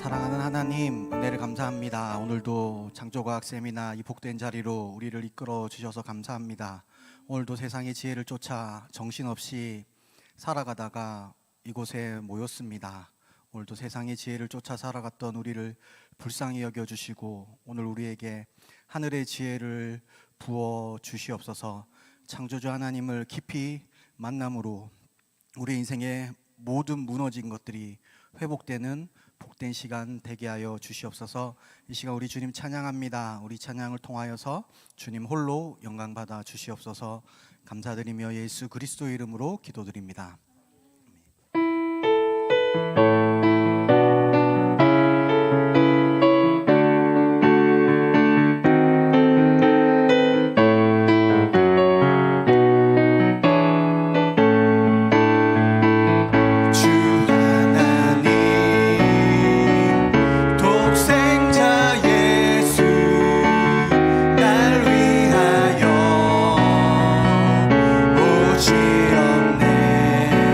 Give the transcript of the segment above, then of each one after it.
사랑하는 하나님, 은혜를 감사합니다. 오늘도 창조과학 세미나 이 복된 자리로 우리를 이끌어 주셔서 감사합니다. 오늘도 세상의 지혜를 쫓아 정신없이 살아가다가 이곳에 모였습니다. 오늘도 세상의 지혜를 쫓아 살아갔던 우리를 불쌍히 여겨주시고 오늘 우리에게 하늘의 지혜를 부어 주시옵소서. 창조주 하나님을 깊이 만남으로 우리 인생의 모든 무너진 것들이 회복되는 복된 시간 되게 하여 주시옵소서. 이 시간 우리 주님 찬양합니다. 우리 찬양을 통하여서 주님 홀로 영광 받아 주시옵소서. 감사드리며 예수 그리스도의 이름으로 기도드립니다. 지었네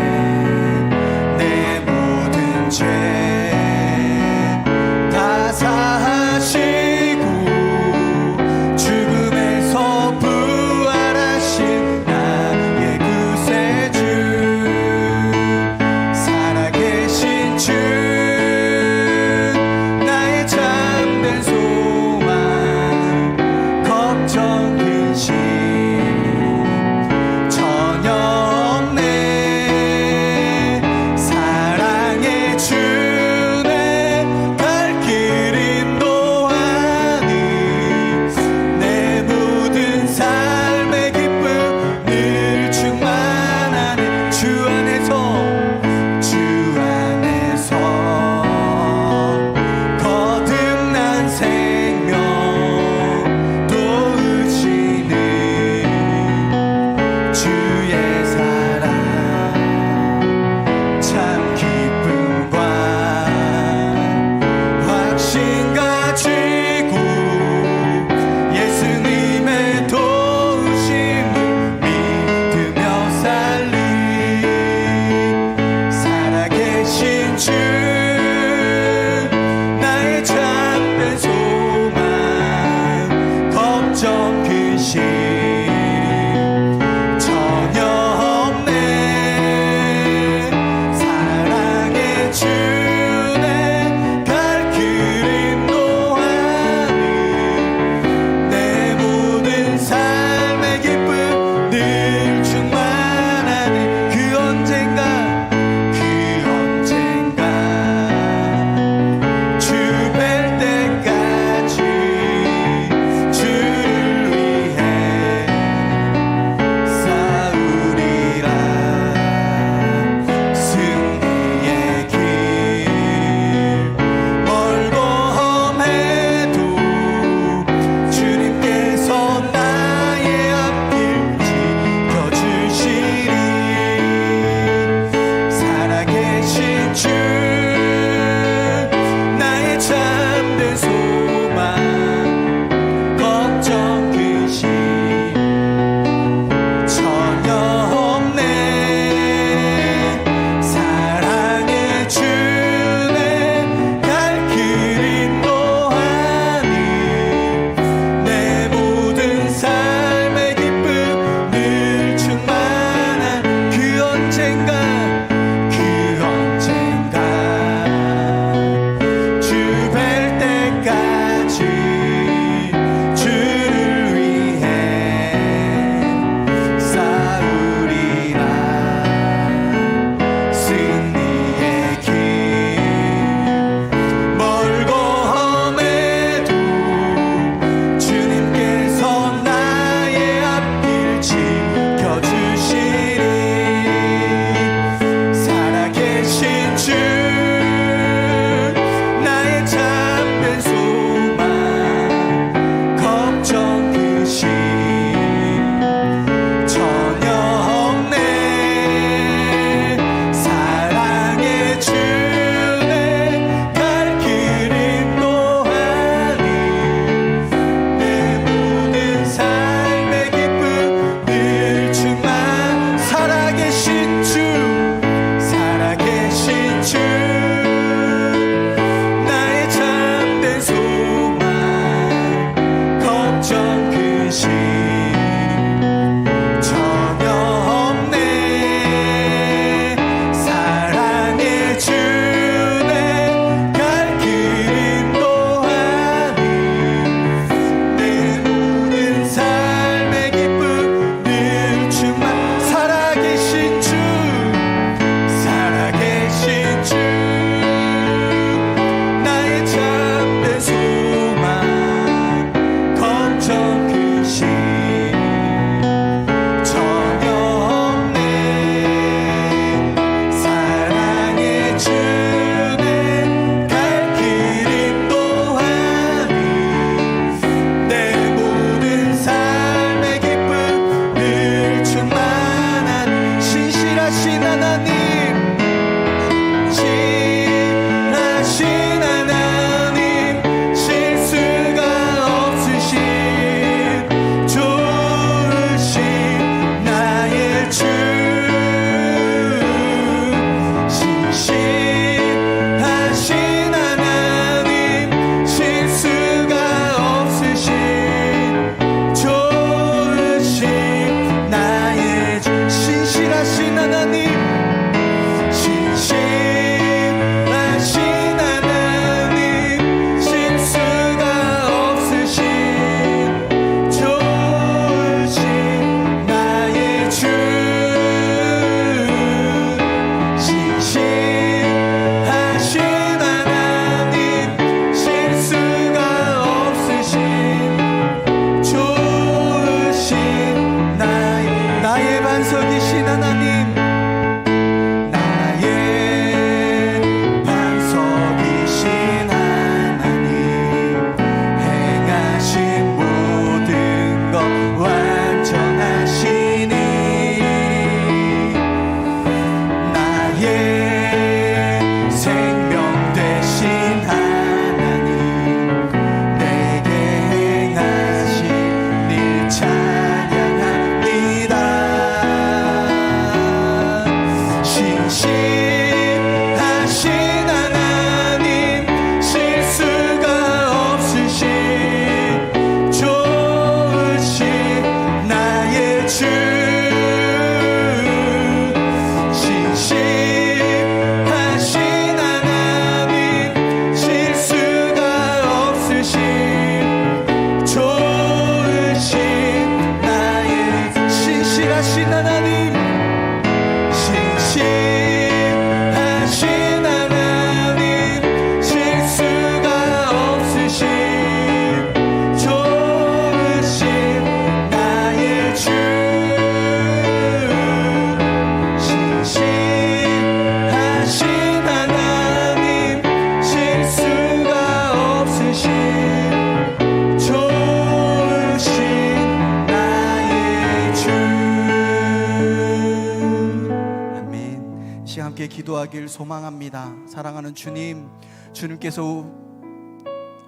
기도하길 소망합니다. 사랑하는 주님, 주님께서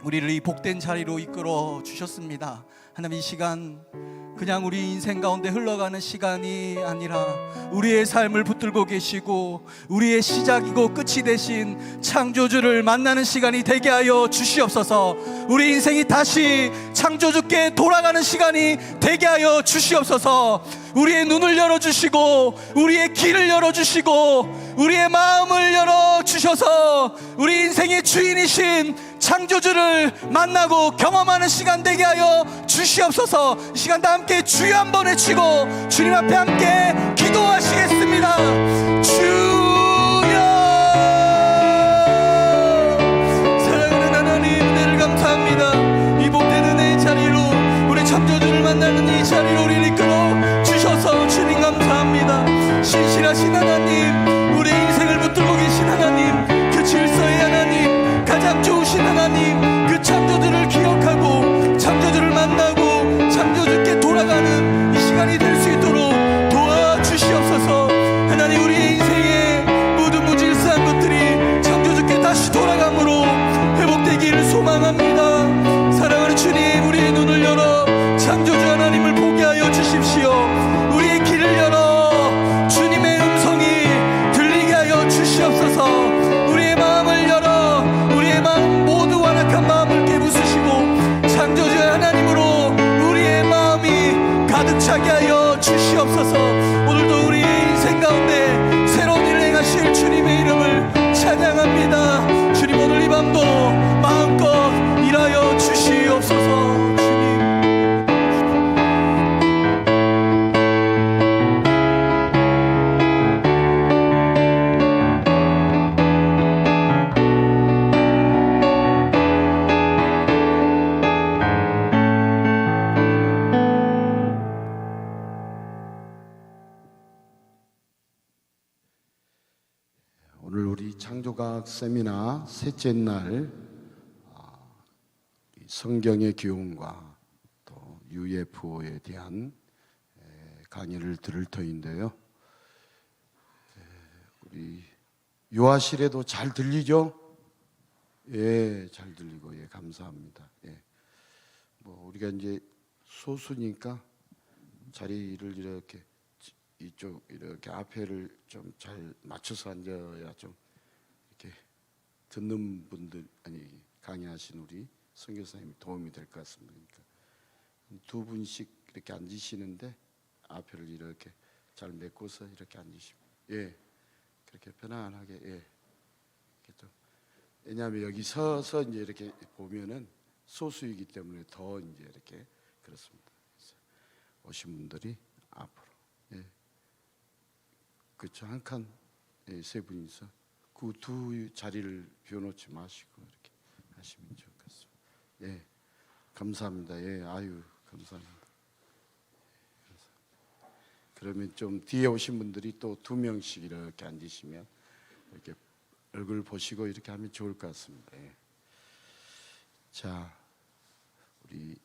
우리를 이 복된 자리로 이끌어 주셨습니다. 하나님, 이 시간 그냥 우리 인생 가운데 흘러가는 시간이 아니라 우리의 삶을 붙들고 계시고 우리의 시작이고 끝이 되신 창조주를 만나는 시간이 되게 하여 주시옵소서. 우리 인생이 다시 창조주께 돌아가는 시간이 되게 하여 주시옵소서. 우리의 눈을 열어주시고 우리의 길을 열어주시고 우리의 마음을 열어주셔서 우리 인생의 주인이신 창조주를 만나고 경험하는 시간 되게 하여 주시옵소서. 이 시간 다 함께 주여 한번 외치고 주님 앞에 함께 기도하시겠습니다. 주여, 사랑하는 하나님, 은혜를 감사합니다. 이 복된 은혜의 자리로 우리 창조주를 만나는 이 자리로 우리를 이끌어 주셔서 주님 감사합니다. 신실하신 하나님, 우리 인생을 붙들고 계신 하나님, 그 질서의 하나님, 가장 좋으신 하나님, 그 창조주를 기억하고 창조주를 만나고 창조주께 돌아가는 이 시간이 될 수 있도록 도와주시옵소서. 하나님, 우리의 인생의 모든 무질서한 것들이 창조주께 다시 돌아감으로 회복되기를 소망합니다. 사랑하는 주님, 우리의 눈을 열어 창조주 하나님을 보게 하여 주십시오. 우리의 길을 열어 주님의 음성이 들리게 하여 주시옵소서. 우리의 마음을 열어 우리의 마음 모두 완악한 마음을 깨부수시고 창조주의 하나님으로 우리의 마음이 가득 차게 하여 주시옵소서. 오늘도 우리의 인생 가운데 새로운 일을 행하실 주님의 이름을 찬양합니다. 주님, 오늘 이 밤도 마음껏 일하여 주시옵소서. 주님, 오늘 우리 창조과학 세미나 셋째 날 성경의 기원과 또 UFO에 대한 강의를 들을 터인데요. 우리 유아실에도 잘 들리죠? 예, 잘 들리고, 예, 감사합니다. 예. 뭐 우리가 이제 소수니까 자리를 이렇게 이쪽 이렇게 앞에를 좀 잘 맞춰서 앉아야 좀 이렇게 듣는 분들, 아니 강의하신 우리 선교사님이 도움이 될 것 같습니다. 그러니까 두 분씩 이렇게 앉으시는데 앞에를 이렇게 잘 메꿔서 이렇게 앉으시면, 예, 그렇게 편안하게, 예, 이렇게 좀, 왜냐하면 여기 서서 이제 이렇게 보면은 소수이기 때문에 더 이제 이렇게 그렇습니다. 그래서 오신 분들이 앞으로, 예, 그렇죠, 한 칸, 예, 세 분이서 그 두 자리를 비워놓지 마시고 이렇게 하시면 좋을 것 같습니다. 예, 감사합니다. 예, 아유, 감사합니다. 그러면 좀 뒤에 오신 분들이 또 두 명씩 이렇게 앉으시면 이렇게 얼굴 보시고 이렇게 하면 좋을 것 같습니다. 예. 자, 우리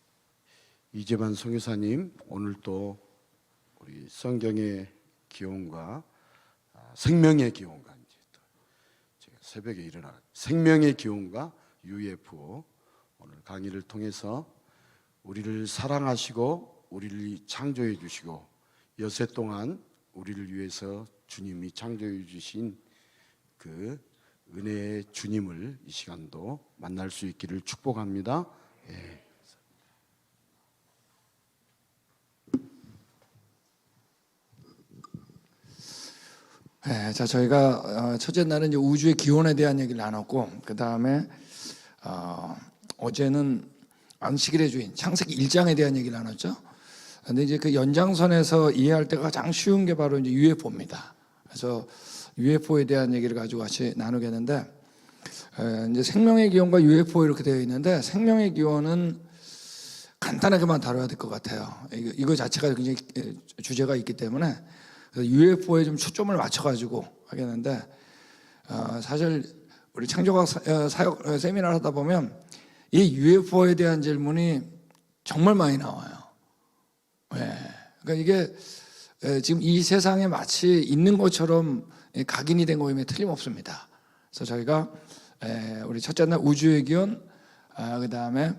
이재만 선교사님, 오늘 또 우리 성경의 기원과 생명의 기원과, 이제 또 제가 새벽에 일어나 생명의 기원과 UFO 오늘 강의를 통해서 우리를 사랑하시고 우리를 창조해 주시고 여세 동안 우리를 위해서 주님이 창조해 주신 그 은혜의 주님을 이 시간도 만날 수 있기를 축복합니다. 예. 네, 자, 저희가 첫째 날은 이제 우주의 기원에 대한 얘기를 나눴고, 그 다음에 어제는 안식일의 주인 창세기 1장에 대한 얘기를 나눴죠. 근데 이제 그 연장선에서 이해할 때가 가장 쉬운 게 바로 이제 UFO입니다. 그래서 UFO에 대한 얘기를 가지고 같이 나누겠는데, 이제 생명의 기원과 UFO 이렇게 되어 있는데, 생명의 기원은 간단하게만 다뤄야 될 것 같아요. 이거 자체가 굉장히 주제가 있기 때문에 UFO에 좀 초점을 맞춰가지고 하겠는데, 사실 우리 창조과학 사역 세미나를 하다 보면 이 UFO에 대한 질문이 정말 많이 나와요. 네. 그러니까 이게 지금 이 세상에 마치 있는 것처럼 각인이 된 거임에 틀림없습니다. 그래서 저희가 우리 첫째 날 우주의 기원, 그 다음에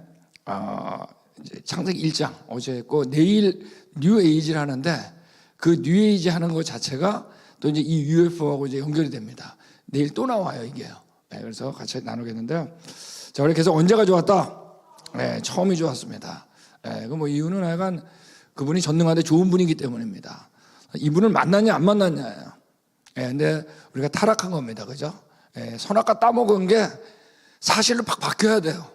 이제 창세기 1장 어제 했고, 내일 뉴 에이지를 하는데 그 뉴 에이지 하는 것 자체가 또 이제 이 UFO하고 이제 연결이 됩니다. 내일 또 나와요, 이게요. 그래서 같이 나누겠는데요. 자, 우리 계속 언제가 좋았다? 처음이 좋았습니다. 그 뭐 이유는 약간 그분이 전능한데 좋은 분이기 때문입니다. 이분을 만났냐 안 만났냐예요. 근데 우리가 타락한 겁니다, 그죠? 선악과 따먹은 게 사실로 팍 바뀌어야 돼요.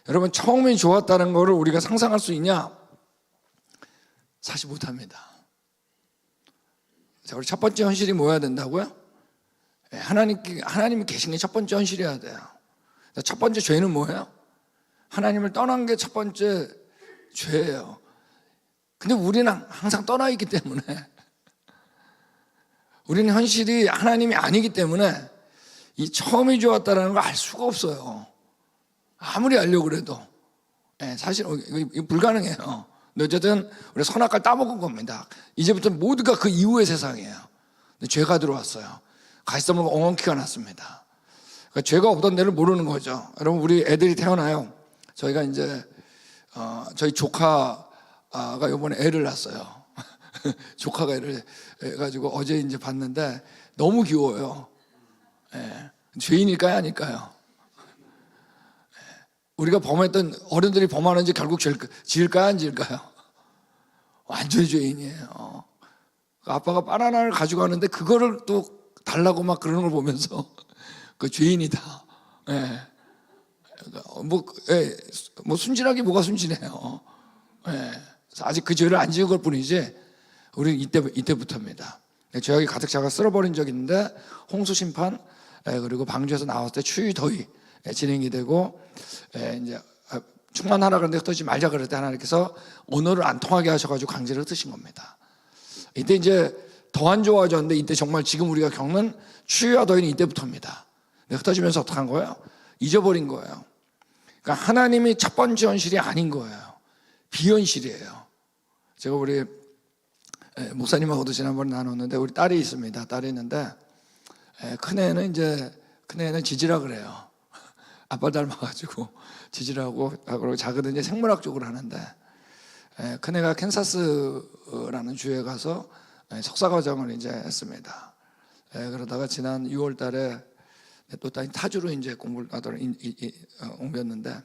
여러분, 처음이 좋았다는 것을 우리가 상상할 수 있냐? 사실 못합니다. 자, 우리 첫 번째 현실이 뭐여야 된다고요? 하나님이 계신 게 첫 번째 현실이어야 돼요. 첫 번째 죄는 뭐예요? 하나님을 떠난 게 첫 번째 죄예요. 근데 우리는 항상 떠나 있기 때문에, 우리는 현실이 하나님이 아니기 때문에 이 처음이 좋았다는 걸 알 수가 없어요. 아무리 알려고 그래도. 사실 이거 불가능해요. 근데 어쨌든 우리 선악과를 따먹은 겁니다. 이제부터 모두가 그 이후의 세상이에요. 근데 죄가 들어왔어요. 가시덤불과 엉겅퀴가 났습니다. 그러니까 죄가 없던 데를 모르는 거죠. 여러분, 우리 애들이 태어나요. 저희가 이제 저희 조카가 이번에 애를 낳았어요. 조카가 애를 해가지고 어제 이제 봤는데 너무 귀여워요. 죄인일까요, 아닐까요? 우리가 범했던, 어른들이 범하는지 결국 지을까요, 안 지을까요? 완전히 죄인이에요. 아빠가 바나나를 가지고 가는데 그거를 또 달라고 막 그러는 걸 보면서 그 죄인이다. 뭐 순진하게 뭐가 순진해요. 아직 그 죄를 안 지은 것 뿐이지, 우리는 이때부터입니다. 죄악이 가득 차가 쓸어버린 적이 있는데, 홍수 심판, 그리고 방주에서 나왔을 때 추위 더위 진행이 되고, 이제 충만하라 그랬는데 흩어지지 말자 그럴 때 하나님께서 언어를 안 통하게 하셔가지고 강제로 흩으신 겁니다. 이때 이제 더 안 좋아졌는데, 이때 정말 지금 우리가 겪는 추위와 더위는 이때부터입니다. 흩어지면서 어떻게 한 거예요? 잊어버린 거예요. 그러니까 하나님이 첫 번째 현실이 아닌 거예요. 비현실이에요. 제가 우리 목사님하고도 지난번에 나눴는데, 우리 딸이 있습니다. 딸이 있는데, 큰애는 지지라 그래요. 아빠 닮아가지고 지지라고, 그리고 작은 이제 생물학 쪽으로 하는데, 큰애가 캔사스라는 주에 가서 석사과정을 이제 했습니다. 그러다가 지난 6월 달에 또 타주로 이제 공부를 하더라 옮겼는데,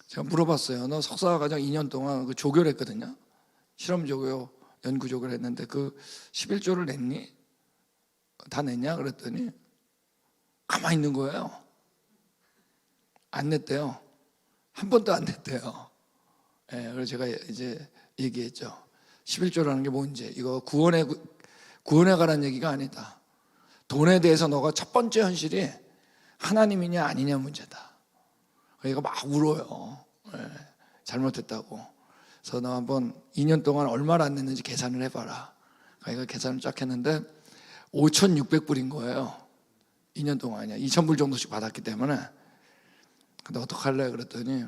제가 물어봤어요. 너 석사과정 2년 동안 그 조교를 했거든요. 실험 조교, 연구 조교를 했는데 그 11조를 냈니? 다 냈냐? 그랬더니 가만히 있는 거예요. 안 냈대요. 한 번도 안 냈대요. 그래서 제가 이제 얘기했죠. 11조라는 게 뭔지, 이거 구원에 가라는 얘기가 아니다. 돈에 대해서 너가 첫 번째 현실이 하나님이냐 아니냐 문제다. 얘가 막 울어요. 잘못했다고. 그래서 너 한번 2년 동안 얼마나 안 냈는지 계산을 해봐라. 그러니까 계산을 쫙 했는데 5,600불인 거예요. 2년 동안이야. 2,000불 정도씩 받았기 때문에. 근데 어떡할래? 그랬더니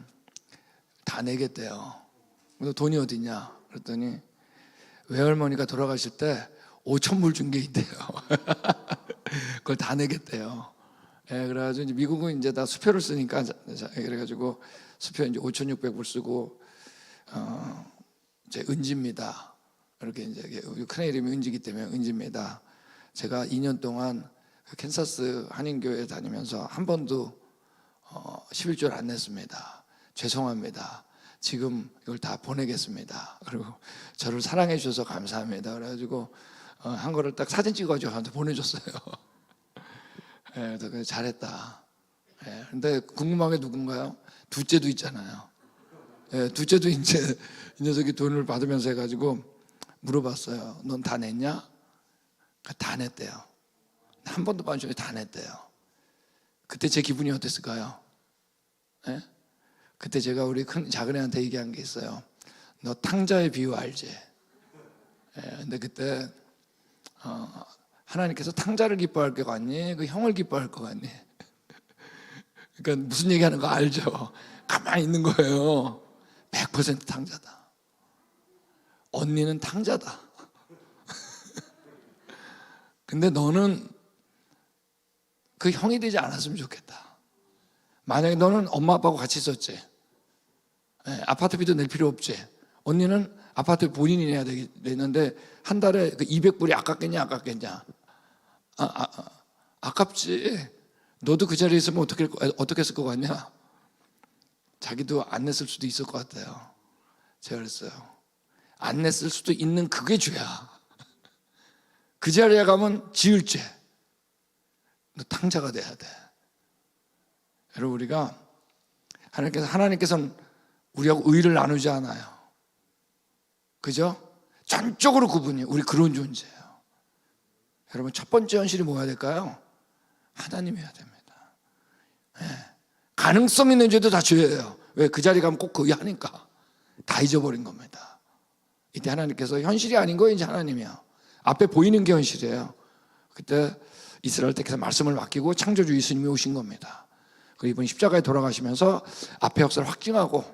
다 내겠대요. 근데 돈이 어디냐? 그랬더니 외할머니가 돌아가실 때 5,000불 준 게 있대요. 그걸 다 내겠대요. 그래가지고 이제 미국은 이제 다 수표를 쓰니까, 그래가지고 수표 이제 5,600불 쓰고, 이제 은지입니다. 이렇게 이제 큰 이름이 은지기 때문에 은지입니다. 제가 2년 동안 캔사스 한인교회 다니면서 한 번도 11조를 안 냈습니다. 죄송합니다. 지금 이걸 다 보내겠습니다. 그리고 저를 사랑해 주셔서 감사합니다. 그래가지고 한 거를 딱 사진 찍어가지고 저한테 보내줬어요. 그래서 잘했다. 근데 궁금한 게 누군가요? 둘째도 있잖아요. 둘째도 이제 이 녀석이 돈을 받으면서 해가지고 물어봤어요. 넌 다 냈냐? 다 냈대요. 한 번도 빠지지 다 냈대요. 그때 제 기분이 어땠을까요? 그때 제가 우리 작은 애한테 얘기한 게 있어요. 너 탕자의 비유 알지? 근데 그때 하나님께서 탕자를 기뻐할 것 같니? 그 형을 기뻐할 것 같니? 그러니까 무슨 얘기하는 거 알죠? 가만히 있는 거예요. 100% 탕자다. 언니는 탕자다. 근데 너는 그 형이 되지 않았으면 좋겠다. 만약에 너는 엄마 아빠하고 같이 있었지. 아파트비도 낼 필요 없지. 언니는 아파트 본인이 내야 되는데 한 달에 그 200불이 아깝겠냐 안 아깝겠냐. 아깝지. 너도 그 자리에 있으면 어떻게 했을 것 같냐. 자기도 안 냈을 수도 있을 것 같아요. 제가 그랬어요. 안 냈을 수도 있는 그게 죄야. 그 자리에 가면 지을 죄. 너 탕자가 돼야 돼. 여러분, 우리가 하나님께서는 우리하고 의를 나누지 않아요. 그죠? 전적으로 그분이 우리 그런 존재예요. 여러분, 첫 번째 현실이 뭐야 될까요? 하나님이어야 됩니다. 네. 가능성 있는 죄도 다 죄예요. 왜? 그 자리 가면 꼭 거기 하니까 다 잊어버린 겁니다. 이때 하나님께서 현실이 아닌 거예요. 이제 하나님이야. 앞에 보이는 게 현실이에요. 그때 이스라엘 때께서 말씀을 맡기고 창조주 예수님이 오신 겁니다. 그리고 이분이 십자가에 돌아가시면서 앞에 역사를 확증하고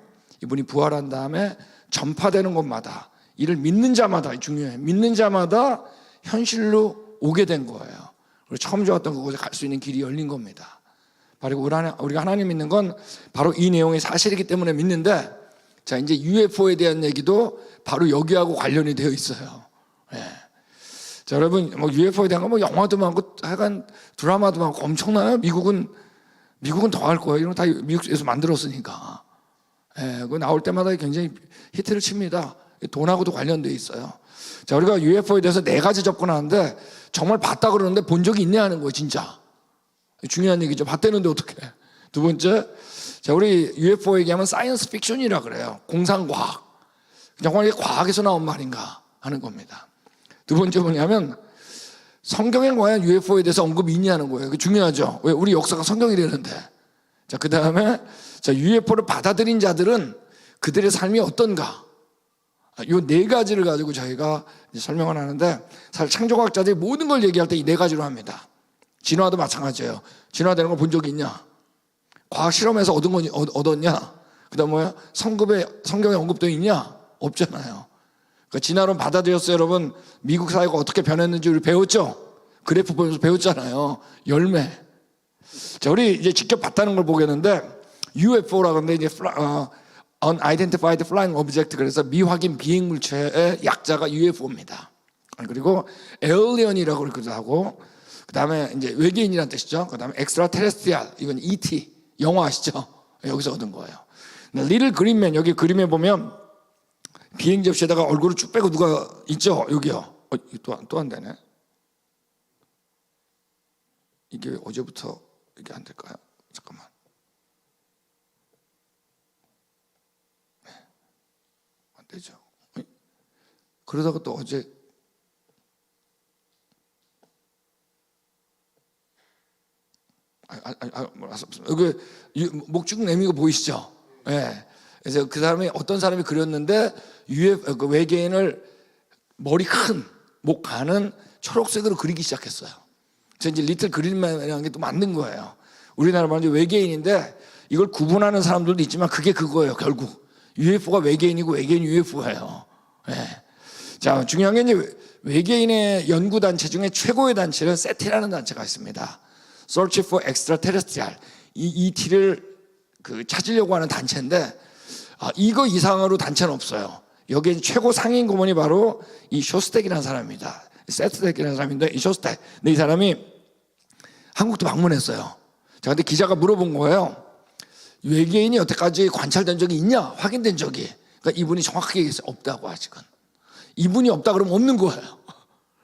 이분이 부활한 다음에 전파되는 곳마다 이를 믿는 자마다, 중요해, 믿는 자마다 현실로 오게 된 거예요. 그리고 처음 좋았던 그곳에 갈 수 있는 길이 열린 겁니다. 바로 우리가 하나님 믿는 건 바로 이 내용이 사실이기 때문에 믿는데, 자, 이제 UFO에 대한 얘기도 바로 여기하고 관련이 되어 있어요. 네. 자, 여러분, 뭐 UFO에 대한 거 뭐 영화도 많고 하여간 드라마도 많고 엄청나요. 미국은 더 할 거예요. 이런 거 다 미국에서 만들었으니까. 예, 그거 나올 때마다 굉장히 히트를 칩니다. 돈하고도 관련돼 있어요. 자, 우리가 UFO에 대해서 4가지 접근하는데 정말 봤다 그러는데 본 적이 있냐 하는 거예요, 진짜. 중요한 얘기죠. 봤다는데 어떻게? 두 번째, 자, 우리 UFO 얘기하면 사이언스 픽션이라 그래요. 공상과학. 정말 이게 과학에서 나온 말인가 하는 겁니다. 두 번째 뭐냐면 성경에 과연 UFO에 대해서 언급이 있냐는 거예요. 그게 중요하죠. 왜? 우리 역사가 성경이라는데. 자, 그 다음에 자, UFO를 받아들인 자들은 그들의 삶이 어떤가? 이 4가지를 가지고 저희가 이제 설명을 하는데, 사실 창조과학자들이 모든 걸 얘기할 때 이 4가지로 합니다. 진화도 마찬가지예요. 진화되는 걸 본 적이 있냐? 과학 실험에서 얻은 건 얻었냐? 그 다음 뭐야? 성경에 언급되어 있냐? 없잖아요. 그러니까 진화론 받아들였어요. 여러분, 미국 사회가 어떻게 변했는지 우리 배웠죠? 그래프 보면서 배웠잖아요. 열매. 자, 우리 이제 직접 봤다는 걸 보겠는데, UFO라고 하는데 이제 Unidentified Flying Object, 그래서 미확인 비행 물체의 약자가 UFO입니다. 그리고 에얼리언이라고 그러기도 하고, 그 다음에 이제 외계인이라는 뜻이죠. 그 다음에 Extraterrestrial, 이건 ET, 영화 아시죠? 여기서 얻은 거예요. 리틀 그린맨, 여기 그림에 보면 비행 접시에다가 얼굴을 쭉 빼고 누가 있죠? 여기요. 또 안 되네. 이게 어제부터 이게 안 될까요? 잠깐만. 안 되죠. 그러다가 또 어제 여기 목축 내미고 보이시죠? 예. 네. 그래서 그 사람이 어떤 사람이 그렸는데 그 외계인을 머리 큰, 목 가는 초록색으로 그리기 시작했어요. 그래서 이제 리틀 그린맨이라는 게 또 만든 거예요. 우리나라 말로 외계인인데 이걸 구분하는 사람들도 있지만 그게 그거예요. 결국 UFO가 외계인이고 외계인 UFO예요. 예. 네. 자, 중요한 게 이제 외계인의 연구 단체 중에 최고의 단체는 SETI라는 단체가 있습니다. Search for Extraterrestrial. 이 ET를 찾으려고 하는 단체인데, 이거 이상으로 단체는 없어요. 여기에 최고 상임 고문이 바로 이 쇼스텍이라는 사람입니다. 세트텍이라는 사람인데, 이 쇼스텍. 근데 이 사람이 한국도 방문했어요. 자, 근데 기자가 물어본 거예요. 외계인이 여태까지 관찰된 적이 있냐? 확인된 적이. 그러니까 이분이 정확하게 얘기했어요. 없다고 아직은. 이분이 없다 그러면 없는 거예요.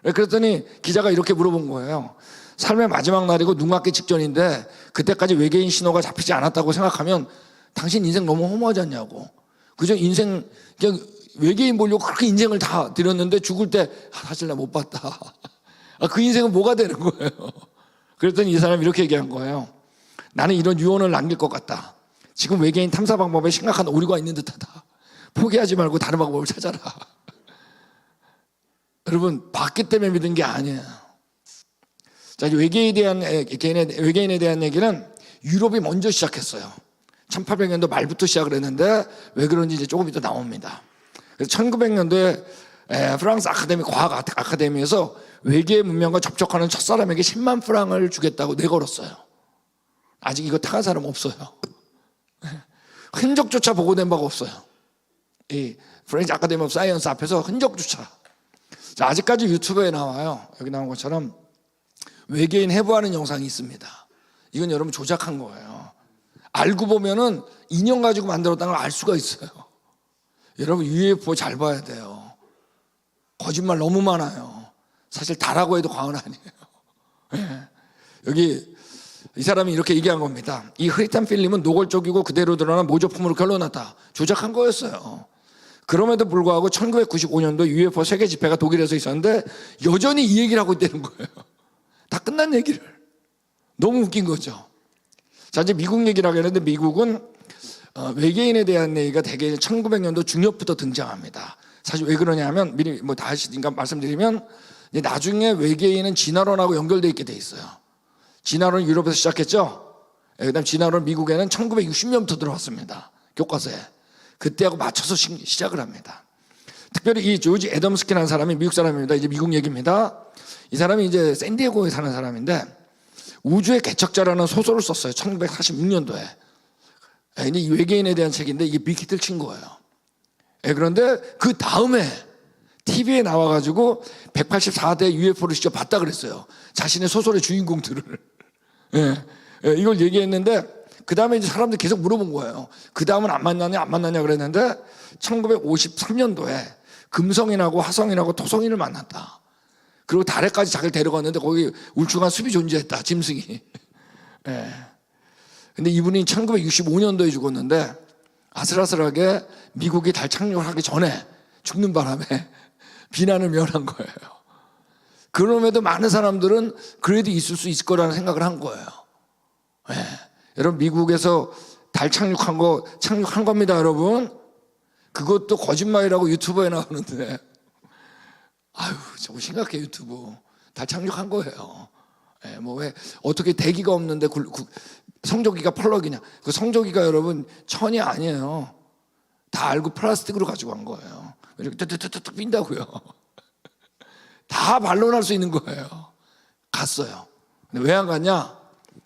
그랬더니 기자가 이렇게 물어본 거예요. 삶의 마지막 날이고 눈 감기 직전인데 그때까지 외계인 신호가 잡히지 않았다고 생각하면 당신 인생 너무 허무하지 않냐고. 그저 인생 그냥 외계인 보려고 그렇게 인생을 다 드렸는데 죽을 때 사실 나 못 봤다. 그 인생은 뭐가 되는 거예요. 그랬더니 이 사람이 이렇게 얘기한 거예요. 나는 이런 유언을 남길 것 같다. 지금 외계인 탐사 방법에 심각한 오류가 있는 듯하다. 포기하지 말고 다른 방법을 찾아라. 여러분, 봤기 때문에 믿은 게 아니에요. 자, 외계인에 대한 얘기는 유럽이 먼저 시작했어요. 1800년도 말부터 시작을 했는데 왜 그런지 이제 조금 이따 나옵니다. 그래서 1900년도에 프랑스 아카데미 과학 아카데미에서 외계 문명과 접촉하는 첫 사람에게 10만 프랑을 주겠다고 내걸었어요. 아직 이거 타간 사람 없어요. 흔적조차 보고된 바가 없어요. 이 프렌치 아카데미 오브 사이언스 앞에서 흔적조차. 자, 아직까지 유튜브에 나와요. 여기 나온 것처럼 외계인 해부하는 영상이 있습니다. 이건 여러분 조작한 거예요. 알고 보면은 인형 가지고 만들었다는 걸 알 수가 있어요. 여러분 UFO 잘 봐야 돼요. 거짓말 너무 많아요. 사실 다라고 해도 과언 아니에요. 여기 이 사람이 이렇게 얘기한 겁니다. 이 흐릿한 필름은 노골적이고 그대로 드러난 모조품으로 결론났다. 조작한 거였어요. 그럼에도 불구하고 1995년도 UFO 세계 집회가 독일에서 있었는데 여전히 이 얘기를 하고 있다는 거예요. 다 끝난 얘기를. 너무 웃긴 거죠. 자, 이제 미국 얘기를 하겠는데 미국은 외계인에 대한 얘기가 대개 1900년도 중엽부터 등장합니다. 사실 왜 그러냐면 미리 뭐 다 하시니까 말씀드리면 이제 나중에 외계인은 진화론하고 연결되어 있게 돼 있어요. 진화론은 유럽에서 시작했죠. 그다음 진화론 미국에는 1960년부터 들어왔습니다. 교과서에. 그때하고 맞춰서 시작을 합니다. 특별히 이 조지 애덤스키라는 사람이 미국 사람입니다. 이제 미국 얘기입니다. 이 사람이 이제 샌디에고에 사는 사람인데 우주의 개척자라는 소설을 썼어요. 1946년도에. 근데 이 외계인에 대한 책인데 이게 빅히트를 친 거예요. 그런데 그 다음에 TV에 나와가지고 184대 UFO를 직접 봤다 그랬어요. 자신의 소설의 주인공들을. 이걸 얘기했는데 그 다음에 이제 사람들이 계속 물어본 거예요. 그 다음은 안 만나냐 그랬는데 1953년도에 금성인하고 화성인하고 토성인을 만났다. 그리고 달에까지 자기를 데려갔는데 거기 울쭉한 숲이 존재했다. 짐승이. 근데 이분이 1965년도에 죽었는데 아슬아슬하게 미국이 달 착륙을 하기 전에 죽는 바람에 비난을 면한 거예요. 그럼에도 많은 사람들은 그래도 있을 수 있을 거라는 생각을 한 거예요. 여러분 미국에서 달 착륙한 겁니다, 여러분. 그것도 거짓말이라고 유튜브에 나오는데 아유, 저거 심각해 유튜브. 달 착륙한 거예요. 뭐 왜 어떻게 대기가 없는데 성조기가 펄럭이냐? 그 성조기가 여러분 천이 아니에요. 다 알고 플라스틱으로 가지고 간 거예요. 이렇게 뚝뚝뚝뚝 빈다고요. 다 반론할 수 있는 거예요. 갔어요. 근데 왜 안 갔냐?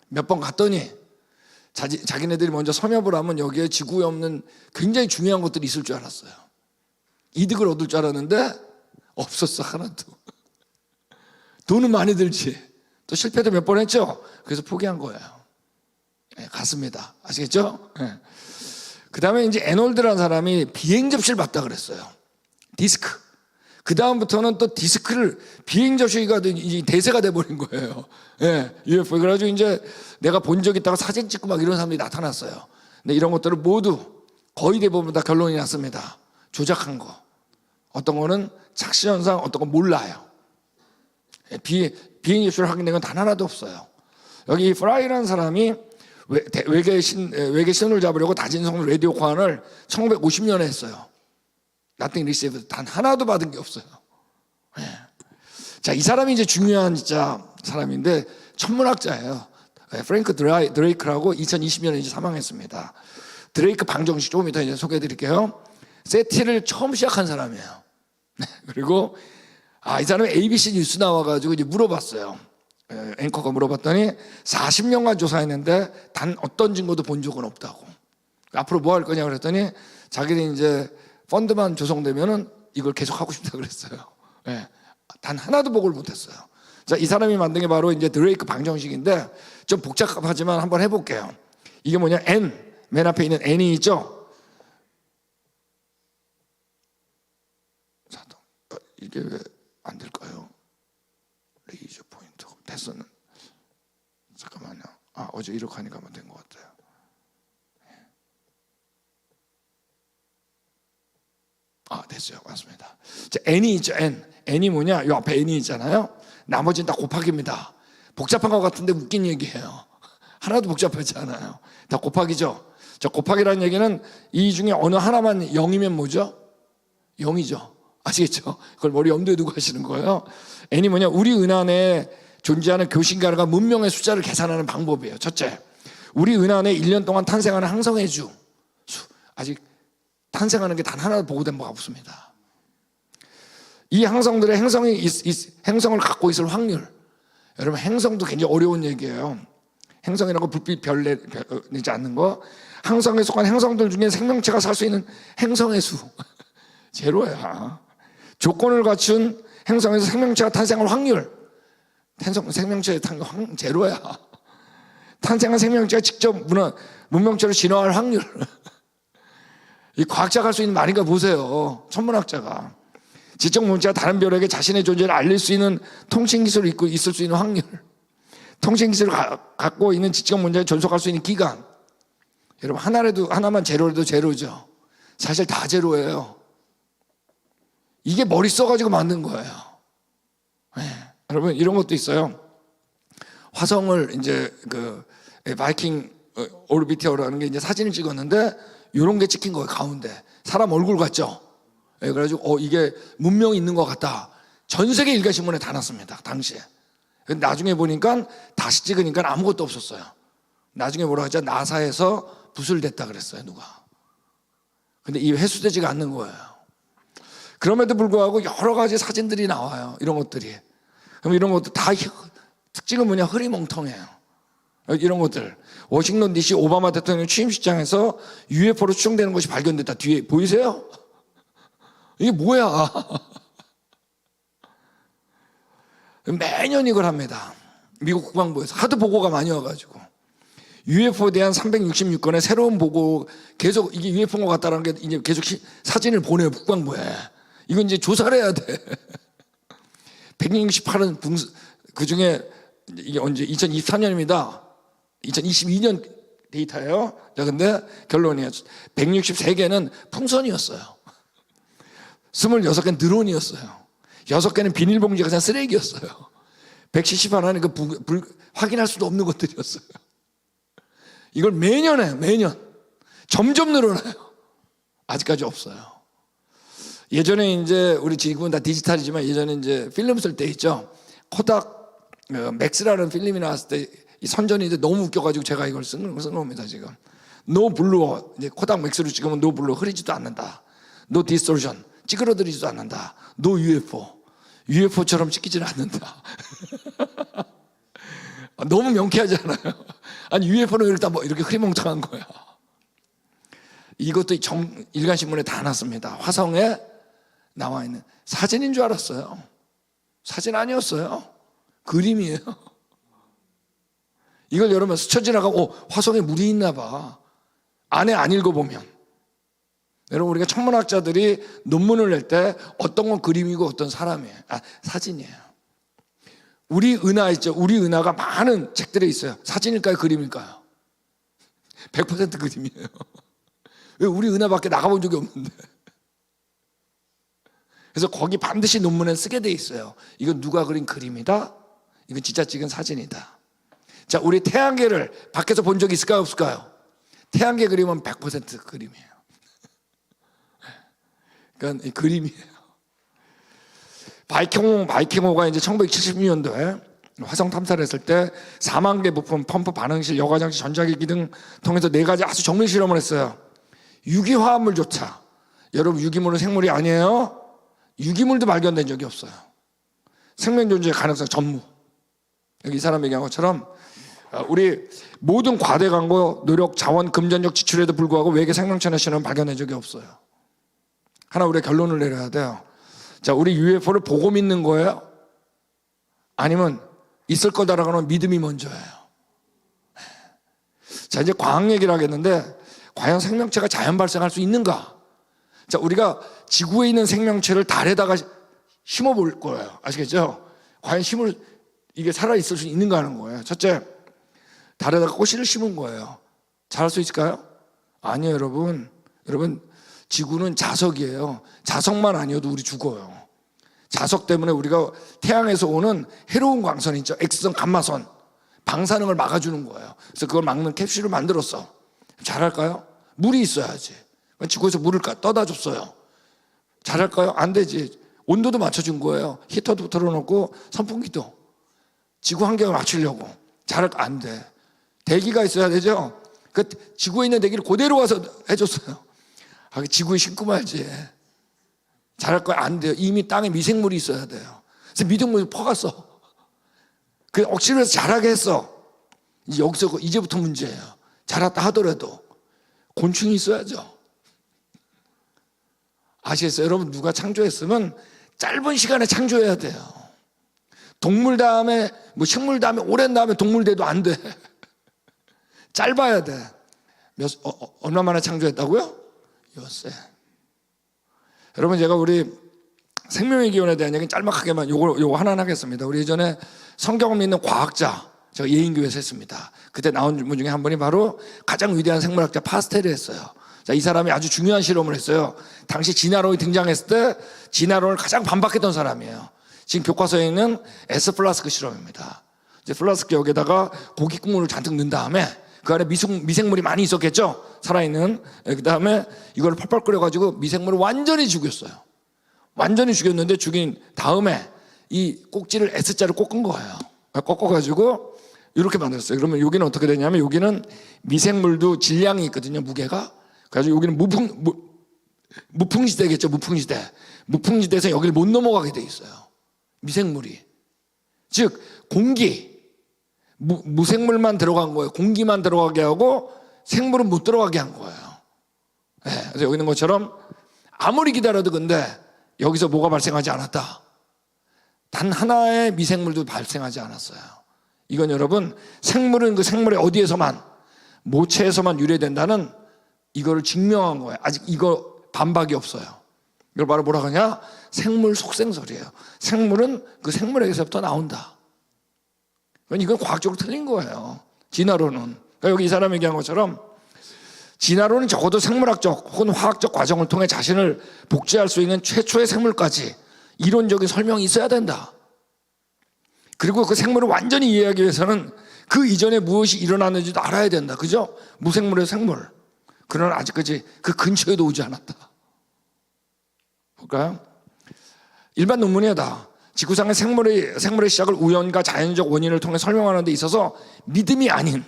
몇 번 갔더니 자기네들이 먼저 섬협을 하면 여기에 지구에 없는 굉장히 중요한 것들이 있을 줄 알았어요. 이득을 얻을 줄 알았는데 없었어, 하나도. 돈은 많이 들지. 또 실패도 몇 번 했죠. 그래서 포기한 거예요. 갔습니다. 아시겠죠? 그 다음에 이제 에놀드라는 사람이 비행 접시를 봤다 그랬어요. 디스크. 그 다음부터는 또 디스크를 비행 접시가 이제 대세가 돼버린 거예요. UFO. 그래가지고 이제 내가 본 적 있다가 사진 찍고 막 이런 사람들이 나타났어요. 근데 이런 것들을 모두 거의 대부분 다 결론이 났습니다. 조작한 거. 어떤 거는 착시현상, 어떤 건 몰라요. 비행 접시를 확인된 건 단 하나도 없어요. 여기 프라이라는 사람이 외계 신호를 잡으려고 다진성 라디오 과환을 1950년에 했어요. Nothing received. 단 하나도 받은 게 없어요. 자, 이 사람이 이제 중요한 진짜 사람인데 천문학자예요. 프랭크 드레이크라고 2020년에 이제 사망했습니다. 드레이크 방정식 조금 이따 이제 소개해드릴게요. 세티를 처음 시작한 사람이에요. 그리고 이 사람이 ABC 뉴스 나와가지고 이제 물어봤어요. 앵커가 물어봤더니 40년간 조사했는데 단 어떤 증거도 본 적은 없다고. 앞으로 뭐 할 거냐 그랬더니 자기는 이제 펀드만 조성되면은 이걸 계속 하고 싶다 그랬어요. 단 하나도 보고를 못했어요. 자, 이 사람이 만든 게 바로 이제 드레이크 방정식인데 좀 복잡하지만 한번 해볼게요. 이게 뭐냐? N 맨 앞에 있는 N이 있죠. 이게 왜 안 될까요? 레이저 포인트 됐었는. 잠깐만요. 어제 이렇게 하니까 하면 된 것 같아요. 됐어요. 맞습니다. 자, N이 있죠. N이 뭐냐? 이 앞에 N이 있잖아요. 나머지는 다 곱하기입니다. 복잡한 것 같은데 웃긴 얘기예요. 하나도 복잡하지 않아요. 다 곱하기죠. 자, 곱하기라는 얘기는 이 중에 어느 하나만 0이면 뭐죠? 0이죠. 아시겠죠? 그걸 머리 염두에 두고 하시는 거예요. N이 뭐냐? 우리 은하에 존재하는 교신가가 문명의 숫자를 계산하는 방법이에요. 첫째, 우리 은하에 1년 동안 탄생하는 항성의 수. 아직 탄생하는 게 단 하나도 보고된 바가 없습니다. 이 행성들의 행성을 갖고 있을 확률. 여러분 행성도 굉장히 어려운 얘기예요. 행성이라고 불빛 별 내지 않는 거. 항성에 속한 행성들 중에 생명체가 살 수 있는 행성의 수 제로야. 조건을 갖춘 행성에서 생명체가 탄생할 확률, 생명체의 탄생 제로야. 탄생한 생명체가 직접 문명체로 진화할 확률. 이 과학자가 할 수 있는 말인가 보세요. 천문학자가. 지적 문자가 다른 별에게 자신의 존재를 알릴 수 있는 통신 기술을 갖고 있을 수 있는 확률. 통신 기술을 갖고 있는 지적 문자에 전속할 수 있는 기간. 여러분 하나만 제로라도 제로죠. 사실 다 제로예요. 이게 머리 써가지고 만든 거예요. 네. 여러분 이런 것도 있어요. 화성을 이제 그 바이킹 오르비티어라는 게 이제 사진을 찍었는데 이런 게 찍힌 거예요. 가운데 사람 얼굴 같죠. 네. 그래가지고 이게 문명이 있는 것 같다. 전 세계 일간신문에 다 났습니다. 당시에. 근데 나중에 보니까 다시 찍으니까 아무것도 없었어요. 나중에 뭐라 하죠? 나사에서 부술됐다 그랬어요. 누가. 근데 이 회수되지가 않는 거예요. 그럼에도 불구하고 여러 가지 사진들이 나와요. 이런 것들이. 그럼 이런 것도 다 특징은 뭐냐? 흐리멍텅해요. 이런 것들. 워싱턴 DC 오바마 대통령 취임식장에서 UFO로 추정되는 것이 발견됐다. 뒤에 보이세요? 이게 뭐야? 매년 이걸 합니다. 미국 국방부에서 하도 보고가 많이 와가지고 UFO에 대한 366건의 새로운 보고 계속 이게 UFO인 것 같다는 게 이제 계속 사진을 보내요. 국방부에. 이건 이제 조사를 해야 돼. 168은 그 중에 이게 언제 2023년입니다. 2022년 데이터예요. 자, 근데 결론이에요. 163개는 풍선이었어요. 26개는 드론이었어요. 6개는 비닐봉지가 그냥 쓰레기였어요. 171은 확인할 수도 없는 것들이었어요. 이걸 매년 해요. 매년. 점점 늘어나요. 아직까지 없어요. 예전에 이제 우리 지금은 다 디지털이지만 예전에 이제 필름 쓸 때 있죠. 코닥 맥스라는 필름이 나왔을 때 이 선전이 이제 너무 웃겨가지고 제가 이걸 쓴 겁니다 지금. 노 블루어 이제 코닥 맥스로 찍으면 노 블루어 흐리지도 않는다. 노 디스토션 찌그러들이지도 않는다. 노 UFO UFO처럼 찍히지는 않는다. 너무 명쾌하지 않아요? 아니 UFO는 이렇게 뭐 이렇게 흐리멍텅한 거야. 이것도 일간신문에 다 났습니다. 화성에 나와 있는 사진인 줄 알았어요. 사진 아니었어요. 그림이에요. 이걸 여러분 스쳐 지나가고 화성에 물이 있나 봐. 안에 안 읽어보면. 여러분 우리가 천문학자들이 논문을 낼 때 어떤 건 그림이고 어떤 사람이에요. 사진이에요. 우리 은하 있죠. 우리 은하가 많은 책들에 있어요. 사진일까요? 그림일까요? 100% 그림이에요. 왜 우리 은하밖에 나가본 적이 없는데. 그래서 거기 반드시 논문에 쓰게 돼 있어요. 이건 누가 그린 그림이다. 이건 진짜 찍은 사진이다. 자, 우리 태양계를 밖에서 본 적이 있을까요? 없을까요? 태양계 그림은 100% 그림이에요. 그러니까 이 그림이에요. 바이킹호가 이제 1976년도에 화성 탐사를 했을 때 4만 개 부품, 펌프, 반응실, 여과장치, 전자기기 등 통해서 4가지 아주 정밀 실험을 했어요. 유기화합물조차. 여러분 유기물은 생물이 아니에요. 유기물도 발견된 적이 없어요. 생명 존재의 가능성 전무. 여기 이 사람 얘기한 것처럼 우리 모든 과대 광고, 노력, 자원, 금전적 지출에도 불구하고 외계 생명체나 신호는 발견된 적이 없어요. 하나 우리가 결론을 내려야 돼요. 자, 우리 UFO를 보고 믿는 거예요? 아니면 있을 거다라고 하는 믿음이 먼저예요. 자, 이제 과학 얘기를 하겠는데 과연 생명체가 자연 발생할 수 있는가? 자, 우리가 지구에 있는 생명체를 달에다가 심어볼 거예요. 아시겠죠? 과연 이게 살아있을 수 있는가 하는 거예요. 첫째, 달에다가 꽃씨를 심은 거예요. 잘할 수 있을까요? 아니에요, 여러분. 여러분, 지구는 자석이에요. 자석만 아니어도 우리 죽어요. 자석 때문에 우리가 태양에서 오는 해로운 광선 있죠. X선, 감마선. 방사능을 막아주는 거예요. 그래서 그걸 막는 캡슐을 만들었어. 잘할까요? 물이 있어야지. 지구에서 물을 떠다 줬어요. 잘할까요? 안 되지. 온도도 맞춰준 거예요. 히터도 틀어놓고 선풍기도. 지구 환경을 맞추려고. 잘할까? 안 돼. 대기가 있어야 되죠. 그 지구에 있는 대기를 그대로 와서 해줬어요. 지구에 심고 말지. 자랄 거 안 돼요. 이미 땅에 미생물이 있어야 돼요. 그래서 미생물이 퍼갔어. 그 억지로 해서 자라게 했어. 이제 여기서 이제부터 문제예요. 자랐다 하더라도 곤충이 있어야죠. 아시겠어요? 여러분, 누가 창조했으면 짧은 시간에 창조해야 돼요. 동물 다음에 뭐 식물 다음에 오랜 다음에 동물 돼도 안 돼. 짧아야 돼. 얼마 만에 창조했다고요? 엿새. 여러분, 제가 우리 생명의 기원에 대한 얘기는 짤막하게만 요거 하나 하겠습니다. 우리 예전에 성경을 믿는 과학자, 제가 예인교회에서 했습니다. 그때 나온 분 중에 한 분이 바로 가장 위대한 생물학자 파스텔이었어요. 자, 이 사람이 아주 중요한 실험을 했어요. 당시 진화론이 등장했을 때 진화론을 가장 반박했던 사람이에요. 지금 교과서에 있는 S 플라스크 실험입니다. 이제 플라스크 여기다가 고기 국물을 잔뜩 넣은 다음에 그 안에 미생물이 많이 있었겠죠? 살아있는. 그 다음에 이걸 펄펄 끓여가지고 미생물을 완전히 죽였어요. 완전히 죽였는데 죽인 다음에 이 꼭지를 S자로 꺾은 거예요. 꺾어가지고 이렇게 만들었어요. 그러면 여기는 어떻게 되냐면 여기는 미생물도 질량이 있거든요. 무게가. 그래서 여기는 무풍지대겠죠. 무풍지대. 무풍지대에서 여기를 못 넘어가게 돼 있어요. 미생물이. 즉 공기. 무생물만 들어간 거예요. 공기만 들어가게 하고 생물은 못 들어가게 한 거예요. 네, 그래서 여기 있는 것처럼 아무리 기다려도 근데 여기서 뭐가 발생하지 않았다. 단 하나의 미생물도 발생하지 않았어요. 이건 여러분, 생물은 그 생물의 어디에서만, 모체에서만 유래된다는 이거를 증명한 거예요. 아직 이거 반박이 없어요. 이걸 바로 뭐라고 하냐? 생물 속생설이에요. 생물은 그 생물에게서부터 나온다. 이건 과학적으로 틀린 거예요. 진화론은. 그러니까 여기 이 사람이 얘기한 것처럼 진화론은 적어도 생물학적 혹은 화학적 과정을 통해 자신을 복제할 수 있는 최초의 생물까지 이론적인 설명이 있어야 된다. 그리고 그 생물을 완전히 이해하기 위해서는 그 이전에 무엇이 일어났는지도 알아야 된다. 그죠? 무생물의 생물. 그러나 아직까지 그 근처에도 오지 않았다. 볼까요? 일반 논문이다. 지구상의 생물의 시작을 우연과 자연적 원인을 통해 설명하는 데 있어서 믿음이 아닌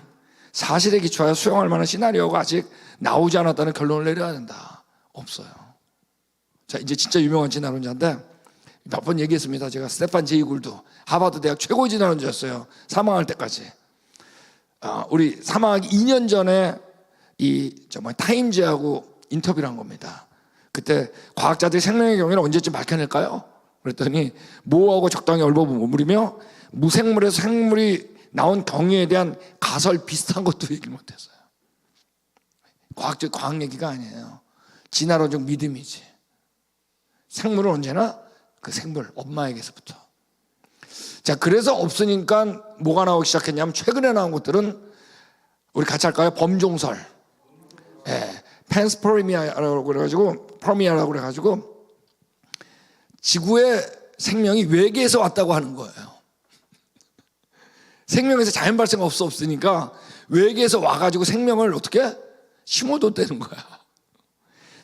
사실에 기초하여 수용할 만한 시나리오가 아직 나오지 않았다는 결론을 내려야 된다. 없어요. 자, 이제 진짜 유명한 진화론자인데 몇 번 얘기했습니다. 제가 스테판 제이 굴드, 하버드 대학 최고의 진화론자였어요. 사망할 때까지. 우리 사망하기 2년 전에 타임즈하고 인터뷰를 한 겁니다. 그때 과학자들이 생명의 경위를 언제쯤 밝혀낼까요? 그랬더니 뭐하고 적당히 얼버무리며 무생물에서 생물이 나온 경위에 대한 가설 비슷한 것도 얘기를 못했어요. 과학 얘기가 아니에요. 진화론적 믿음이지. 생물은 언제나 그 생물 엄마에게서부터. 자, 그래서 없으니까 뭐가 나오기 시작했냐면 최근에 나온 것들은 우리 같이 할까요? 범종설. 펜스퍼미아라고 그래가지고 지구의 생명이 외계에서 왔다고 하는 거예요. 생명에서 자연 발생 없으니까 외계에서 와가지고 생명을 어떻게 심어뒀다는 거야.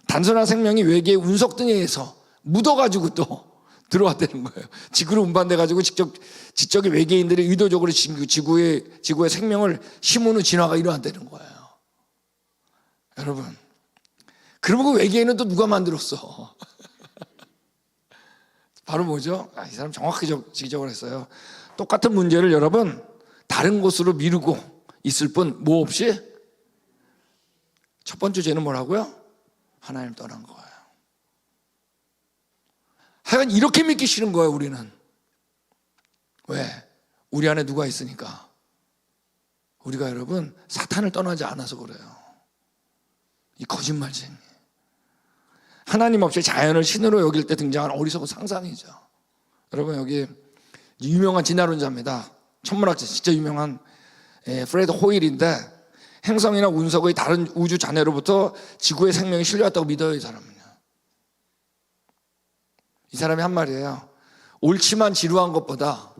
단순한 생명이 외계의 운석 등에 의해서 묻어가지고 또 들어왔다는 거예요. 지구로 운반돼가지고 지적인 외계인들이 의도적으로 지구의 생명을 심으는 진화가 일어난다는 거예요. 여러분, 그러면 그 외계인은 또 누가 만들었어? 바로 뭐죠? 이 사람 정확히 지적을 했어요. 똑같은 문제를 여러분 다른 곳으로 미루고 있을 뿐 뭐 없이 첫 번째 죄는 뭐라고요? 하나님 떠난 거예요. 하여간 이렇게 믿기 싫은 거예요, 우리는. 왜? 우리 안에 누가 있으니까. 우리가 여러분 사탄을 떠나지 않아서 그래요. 이 거짓말쟁이. 하나님 없이 자연을 신으로 여길 때 등장하는 어리석은 상상이죠. 여러분, 여기 유명한 진화론자입니다. 천문학자 진짜 유명한 프레드 호일인데 행성이나 운석의 다른 우주 잔해로부터 지구의 생명이 실려왔다고 믿어요. 이 사람은요. 이 사람이 한 말이에요. 옳지만 지루한 것보다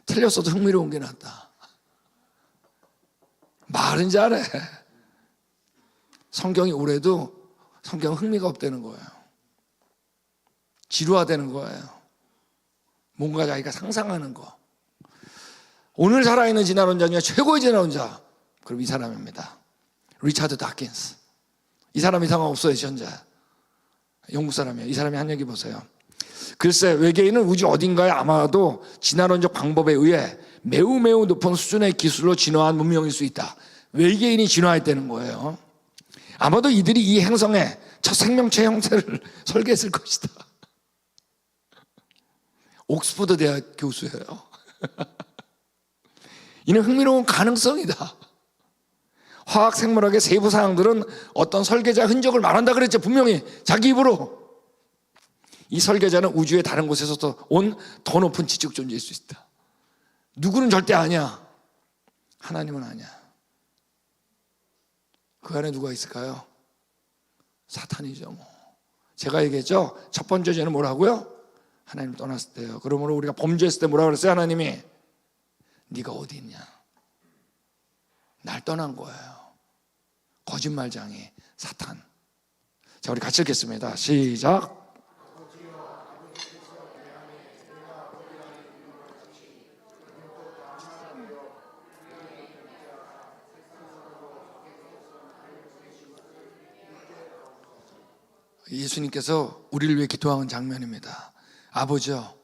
틀렸어도 흥미로운 게 낫다. 말은 잘해. 성경이 오래도 성경은 흥미가 없다는 거예요. 지루하다는 거예요. 뭔가 자기가 상상하는 거. 오늘 살아있는 진화론자 중에 최고의 진화론자, 그럼 이 사람입니다. 리차드 다킨스. 이 사람 이상 없어요, 현재. 영국 사람이에요. 이 사람이 한 얘기 보세요. 글쎄 외계인은 우주 어딘가에 아마도 진화론적 방법에 의해 매우 높은 수준의 기술로 진화한 문명일 수 있다. 외계인이 진화했다는 거예요. 아마도 이들이 이 행성에 첫 생명체 형태를 설계했을 것이다. 옥스퍼드 대학 교수예요. 이는 흥미로운 가능성이다. 화학 생물학의 세부 사항들은 어떤 설계자 흔적을 말한다 그랬죠. 분명히 자기 입으로. 이 설계자는 우주의 다른 곳에서도 온 더 높은 지적 존재일 수 있다. 누구는 절대 아니야. 하나님은 아니야. 그 안에 누가 있을까요? 사탄이죠. 뭐. 제가 얘기했죠. 첫 번째 죄는 뭐라고요? 하나님 떠났을 때요. 그러므로 우리가 범죄했을 때 뭐라고 그랬어요? 하나님이 네가 어디 있냐? 날 떠난 거예요. 거짓말장이 사탄. 자, 우리 같이 읽겠습니다. 시작. 예수님께서 우리를 위해 기도하는 장면입니다. 아버지요,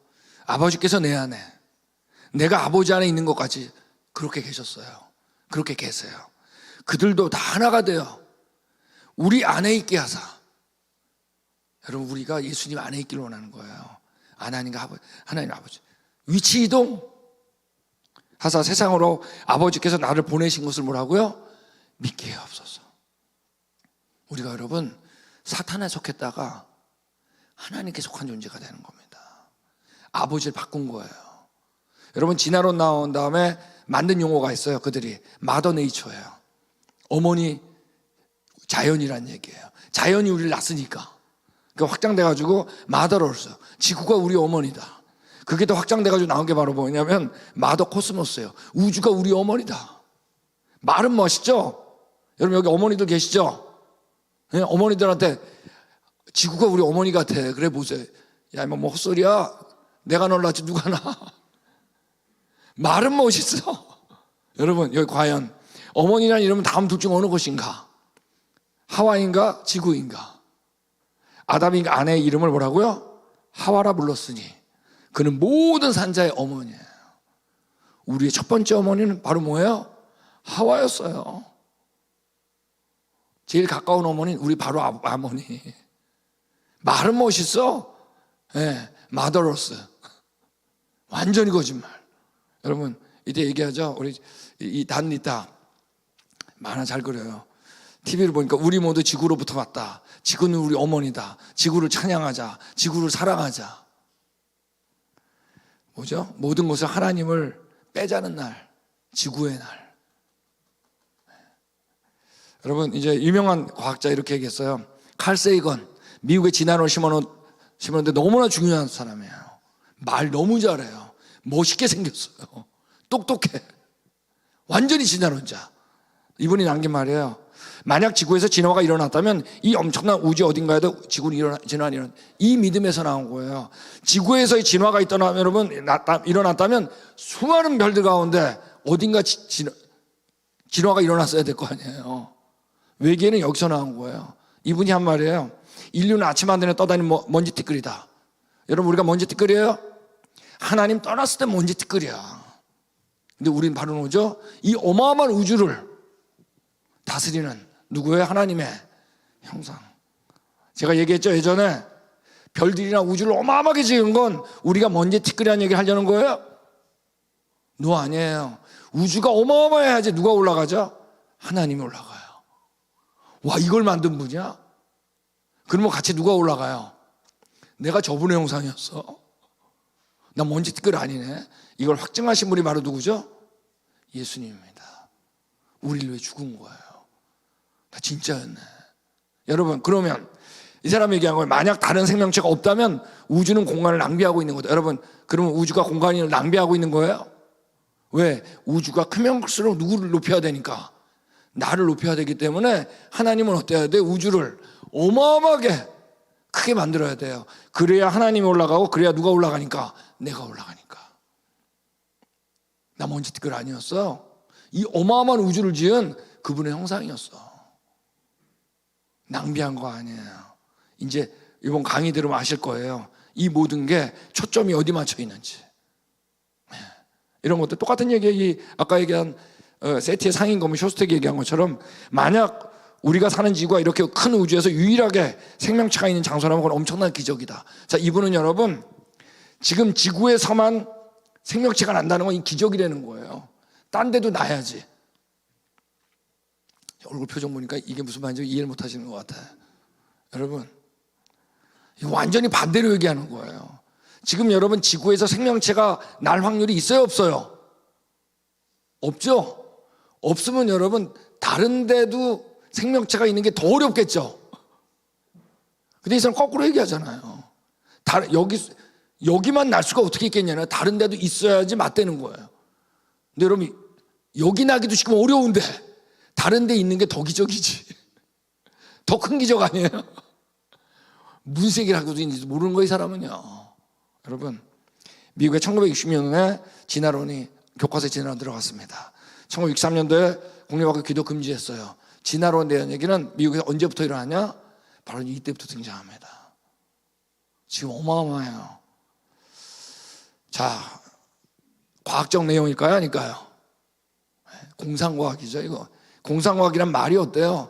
아버지께서 내 안에, 내가 아버지 안에 있는 것까지 그렇게 계셨어요. 그렇게 계세요. 그들도 다 하나가 되어 우리 안에 있게 하사. 여러분, 우리가 예수님 안에 있기를 원하는 거예요. 하나님 아버지 위치 이동 하사 세상으로 아버지께서 나를 보내신 것을 뭐라고요? 믿게 하옵소서. 우리가 여러분 사탄에 속했다가 하나님께 속한 존재가 되는 겁니다. 아버지를 바꾼 거예요. 여러분, 진화론 나온 다음에 만든 용어가 있어요. 그들이 마더 네이처예요. 어머니 자연이란 얘기예요. 자연이 우리를 낳았으니까. 그러니까 확장돼가지고 마더로서 지구가 우리 어머니다. 그게 더 확장돼가지고 나온 게 바로 뭐냐면 마더 코스모스예요. 우주가 우리 어머니다. 말은 멋있죠? 여러분 여기 어머니들 계시죠? 네? 어머니들한테 지구가 우리 어머니 같아. 그래 보세요. 야, 뭐 헛소리야. 내가 널 낳지 누가 낳아. 말은 멋있어. 여러분 여기 과연 어머니란 이름은 다음 둘 중 어느 것인가? 하와인가 지구인가? 아담이 아내의 이름을 뭐라고요? 하와라 불렀으니 그는 모든 산자의 어머니예요. 우리의 첫 번째 어머니는 바로 뭐예요? 하와였어요. 제일 가까운 어머니는 우리 바로 어머니. 말은 멋있어. 네, 마더로스. 완전히 거짓말. 여러분 이때 얘기하죠. 우리 이 단리타 만화 잘 그려요. TV를 보니까 우리 모두 지구로부터 왔다. 지구는 우리 어머니다. 지구를 찬양하자. 지구를 사랑하자. 뭐죠? 모든 것을 하나님을 빼자는 날. 지구의 날. 여러분 이제 유명한 과학자 이렇게 얘기했어요. 칼 세이건 미국의 진화론을 심었는데 너무나 중요한 사람이에요. 말 너무 잘해요. 멋있게 생겼어요. 똑똑해. 완전히 진화론자. 이분이 남긴 말이에요. 만약 지구에서 진화가 일어났다면 이 엄청난 우주 어딘가에도 진화가 일어난 이 믿음에서 나온 거예요. 지구에서의 진화가 있다면 여러분 일어났다면 수많은 별들 가운데 어딘가 진화가 일어났어야 될 거 아니에요. 외계는 여기서 나온 거예요. 이분이 한 말이에요. 인류는 아침 안 되면 떠다니는 먼지 티끌이다. 여러분 우리가 먼지 티끌이에요? 하나님 떠났을 때 먼지 티끌이야. 근데 우린 바로 뭐죠? 이 어마어마한 우주를 다스리는 누구예요? 하나님의 형상. 제가 얘기했죠 예전에 별들이나 우주를 어마어마하게 지은 건 우리가 먼지 티끌이라는 얘기를 하려는 거예요? 노 아니에요. 우주가 어마어마해야지 누가 올라가죠? 하나님이 올라가요. 와 이걸 만든 분이야? 그러면 같이 누가 올라가요? 내가 저분의 형상이었어. 나 먼지 티끌 아니네. 이걸 확증하신 분이 바로 누구죠? 예수님입니다. 우리를 위해 죽은 거예요. 나 진짜였네. 여러분 그러면 이 사람이 얘기한 거예요. 만약 다른 생명체가 없다면 우주는 공간을 낭비하고 있는 거다. 여러분 그러면 우주가 공간을 낭비하고 있는 거예요? 왜? 우주가 크면 클수록 누구를 높여야 되니까 나를 높여야 되기 때문에 하나님은 어때야 돼? 우주를 어마어마하게 크게 만들어야 돼요. 그래야 하나님이 올라가고 그래야 누가 올라가니까? 내가 올라가니까. 나 먼지 티끌 아니었어. 이 어마어마한 우주를 지은 그분의 형상이었어. 낭비한 거 아니에요. 이제 이번 강의 들으면 아실 거예요. 이 모든 게 초점이 어디 맞춰 있는지. 이런 것도 똑같은 얘기, 아까 얘기한 세티의 상인검은 쇼스텍이 얘기한 것처럼 만약 우리가 사는 지구가 이렇게 큰 우주에서 유일하게 생명체가 있는 장소라면 그건 엄청난 기적이다. 자, 이분은 여러분 지금 지구에서만 생명체가 난다는 건 기적이라는 거예요. 딴 데도 나야지. 얼굴 표정 보니까 이게 무슨 말인지 이해를 못 하시는 것 같아요. 여러분, 이거 완전히 반대로 얘기하는 거예요. 지금 여러분 지구에서 생명체가 날 확률이 있어요, 없어요? 없죠? 없으면 여러분 다른 데도 생명체가 있는 게 더 어렵겠죠? 근데 이 사람 거꾸로 얘기하잖아요. 여기만 날 수가 어떻게 있겠냐면 다른 데도 있어야지 맞대는 거예요. 근데 여러분 여기 나기도 지금 어려운데 다른 데 있는 게 더 기적이지. 더 큰 기적 아니에요? 무슨 얘기를 하고도 있는지 모르는 거예요, 이 사람은요. 여러분, 미국에 1960년에 진화론이 교과서에 진화론 들어갔습니다. 1963년도에 공립학교 기도 금지했어요. 진화론에 대한 얘기는 미국에서 언제부터 일어나냐? 바로 이때부터 등장합니다. 지금 어마어마해요. 자, 과학적 내용일까요? 아닐까요? 공상과학이죠, 이거. 공상과학이란 말이 어때요?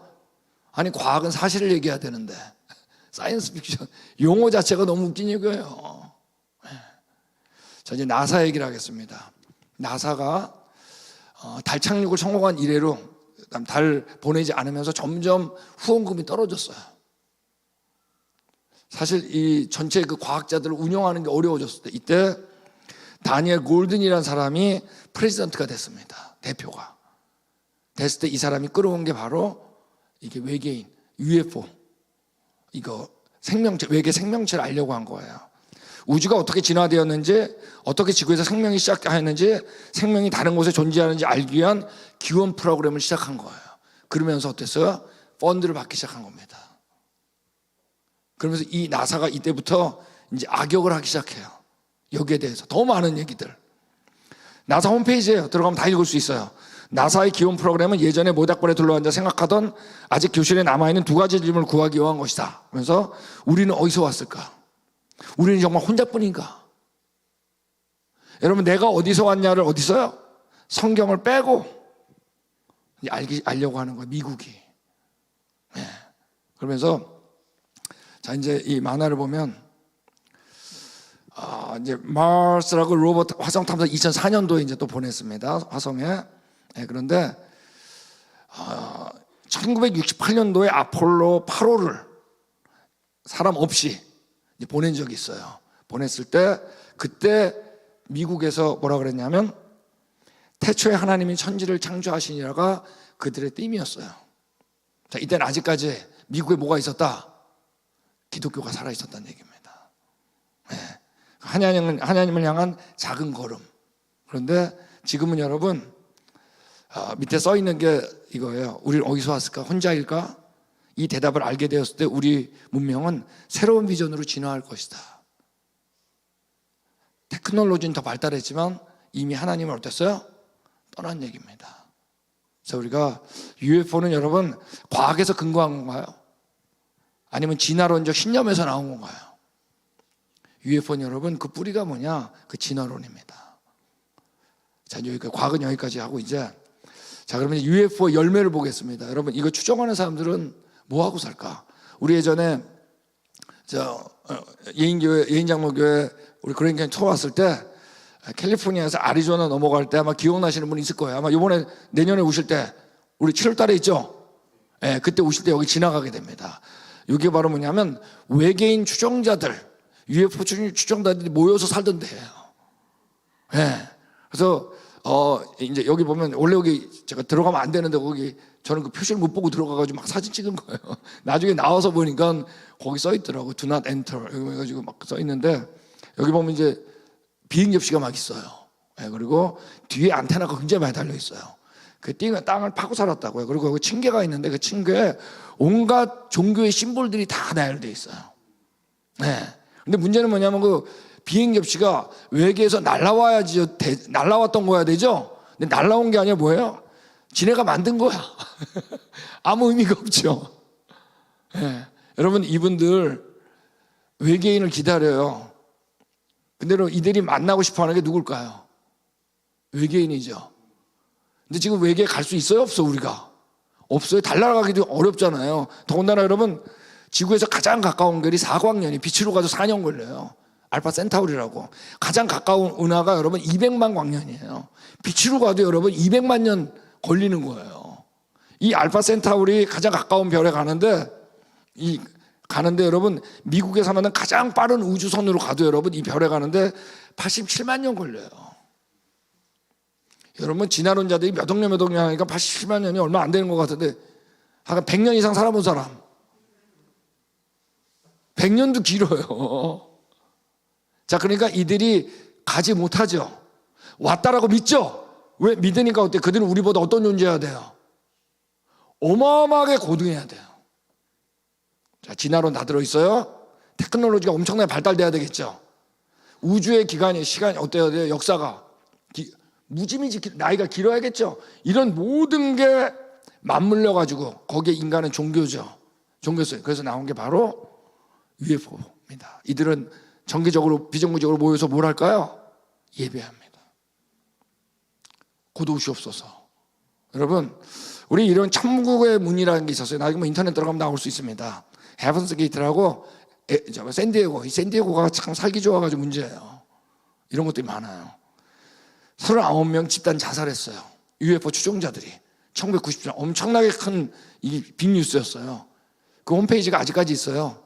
아니, 과학은 사실을 얘기해야 되는데 사이언스 픽션 용어 자체가 너무 웃긴 얘기예요. 자, 이제 나사 얘기를 하겠습니다. 나사가 달 착륙을 성공한 이래로 달 보내지 않으면서 점점 후원금이 떨어졌어요. 사실 이 전체 그 과학자들을 운영하는 게 어려워졌을 때 이때 다니엘 골든이라는 사람이 프레지던트가 됐습니다. 대표가 됐을 때 이 사람이 끌어온 게 바로 이게 외계인 UFO 이거 생명체 외계 생명체를 알려고 한 거예요. 우주가 어떻게 진화되었는지, 어떻게 지구에서 생명이 시작하였는지, 생명이 다른 곳에 존재하는지 알기 위한 기원 프로그램을 시작한 거예요. 그러면서 어땠어요? 펀드를 받기 시작한 겁니다. 그러면서 이 나사가 이때부터 이제 악역을 하기 시작해요. 여기에 대해서 더 많은 얘기들. 나사 홈페이지에 들어가면 다 읽을 수 있어요. 나사의 기원 프로그램은 예전에 모닥불에 둘러앉아 생각하던 아직 교실에 남아있는 두 가지 질문을 구하기 위한 것이다. 그래서 우리는 어디서 왔을까? 우리는 정말 혼자뿐인가? 여러분, 내가 어디서 왔냐를 어디서요? 성경을 빼고 알려고 하는 거예요, 미국이. 네. 그러면서 자, 이제 이 만화를 보면 이제 마스라고 로봇 화성 탐사 2004년도에 이제 또 보냈습니다, 화성에. 네, 그런데 1968년도에 아폴로 8호를 사람 없이 이제 보낸 적이 있어요. 보냈을 때 그때 미국에서 뭐라 그랬냐면 태초에 하나님이 천지를 창조하시니라가 그들의 띠이었어요. 자, 이때는 아직까지 미국에 뭐가 있었다? 기독교가 살아 있었다는 얘기입니다. 네. 하나님을 향한 작은 걸음. 그런데 지금은 여러분 밑에 써 있는 게 이거예요. 우리는 어디서 왔을까? 혼자일까? 이 대답을 알게 되었을 때 우리 문명은 새로운 비전으로 진화할 것이다. 테크놀로지는 더 발달했지만 이미 하나님을 어땠어요? 떠난 얘기입니다. 그래서 우리가 UFO는 여러분 과학에서 근거한 건가요? 아니면 진화론적 신념에서 나온 건가요? UFO는 여러분 그 뿌리가 뭐냐? 그 진화론입니다. 자, 여기까지, 과학은 여기까지 하고 이제 자, 그러면 UFO 열매를 보겠습니다. 여러분, 이거 추정하는 사람들은 뭐 하고 살까? 우리 예전에 예인장로교회 우리 그랜 투어 왔을 때 캘리포니아에서 아리조나 넘어갈 때 아마 기억나시는 분 있을 거예요. 아마 이번에 내년에 오실 때 우리 7월 달에 있죠? 예, 그때 오실 때 여기 지나가게 됩니다. 이게 바로 뭐냐면 외계인 추종자들, UFO 추종자들이 모여서 살던 데예요. 예. 그래서 이제 여기 보면 원래 여기 제가 들어가면 안 되는데 거기 저는 그 표시를 못 보고 들어가가지고 막 사진 찍은 거예요. 나중에 나와서 보니까 거기 써 있더라고. Do not enter. 해가지고 막 써 있는데 여기 보면 이제 비행 접시가 막 있어요. 네, 그리고 뒤에 안테나가 굉장히 많이 달려 있어요. 그 땅을 파고 살았다고요. 그리고 여기 층계가 있는데 그 층계에 온갖 종교의 심볼들이 다 나열되어 있어요. 네. 근데 문제는 뭐냐면 그 비행 접시가 외계에서 날라와야지 날라왔던 거야 되죠? 근데 날라온 게 아니라 뭐예요? 지네가 만든 거야. 아무 의미가 없죠. 네. 여러분 이분들 외계인을 기다려요. 근데 이들이 만나고 싶어 하는 게 누굴까요? 외계인이죠. 근데 지금 외계에 갈 수 있어요? 없어, 우리가? 없어요. 달 날아가기도 어렵잖아요. 더군다나 여러분, 지구에서 가장 가까운 거리 사광년이 빛으로 가도 4년 걸려요. 알파 센타우리라고. 가장 가까운 은하가 여러분 200만 광년이에요. 빛으로 가도 여러분 200만 년 걸리는 거예요. 이 알파 센타우리 가장 가까운 별에 가는데 여러분 미국에서 만든 가장 빠른 우주선으로 가도 여러분 이 별에 가는데 87만 년 걸려요. 여러분 진화론자들이 몇 억 년 하니까 87만 년이 얼마 안 되는 것 같은데 한 100년 이상 살아본 사람 100년도 길어요. 자, 그러니까 이들이 가지 못하죠. 왔다라고 믿죠. 왜? 믿으니까 어때? 그들은 우리보다 어떤 존재여야 돼요? 어마어마하게 고등해야 돼요. 자, 진화론 다 들어있어요. 테크놀로지가 엄청나게 발달돼야 되겠죠. 우주의 기간이 시간이 어때야 돼요? 역사가 무지미지 나이가 길어야겠죠. 이런 모든 게 맞물려 가지고 거기에 인간은 종교죠. 종교였어요. 그래서 나온 게 바로 UFO입니다. 이들은 정기적으로 비정규적으로 모여서 뭘 할까요? 예배합니다. 고도시옵소서. 여러분, 우리 이런 천국의 문이라는 게 있었어요. 나중에 뭐 인터넷 들어가면 나올 수 있습니다. 헤븐스 게이트라고 샌디에고가 참 살기 좋아가지고 문제예요. 이런 것들이 많아요. 39명 집단 자살했어요. UFO 추종자들이 1990년 엄청나게 큰 이 빅뉴스였어요. 그 홈페이지가 아직까지 있어요.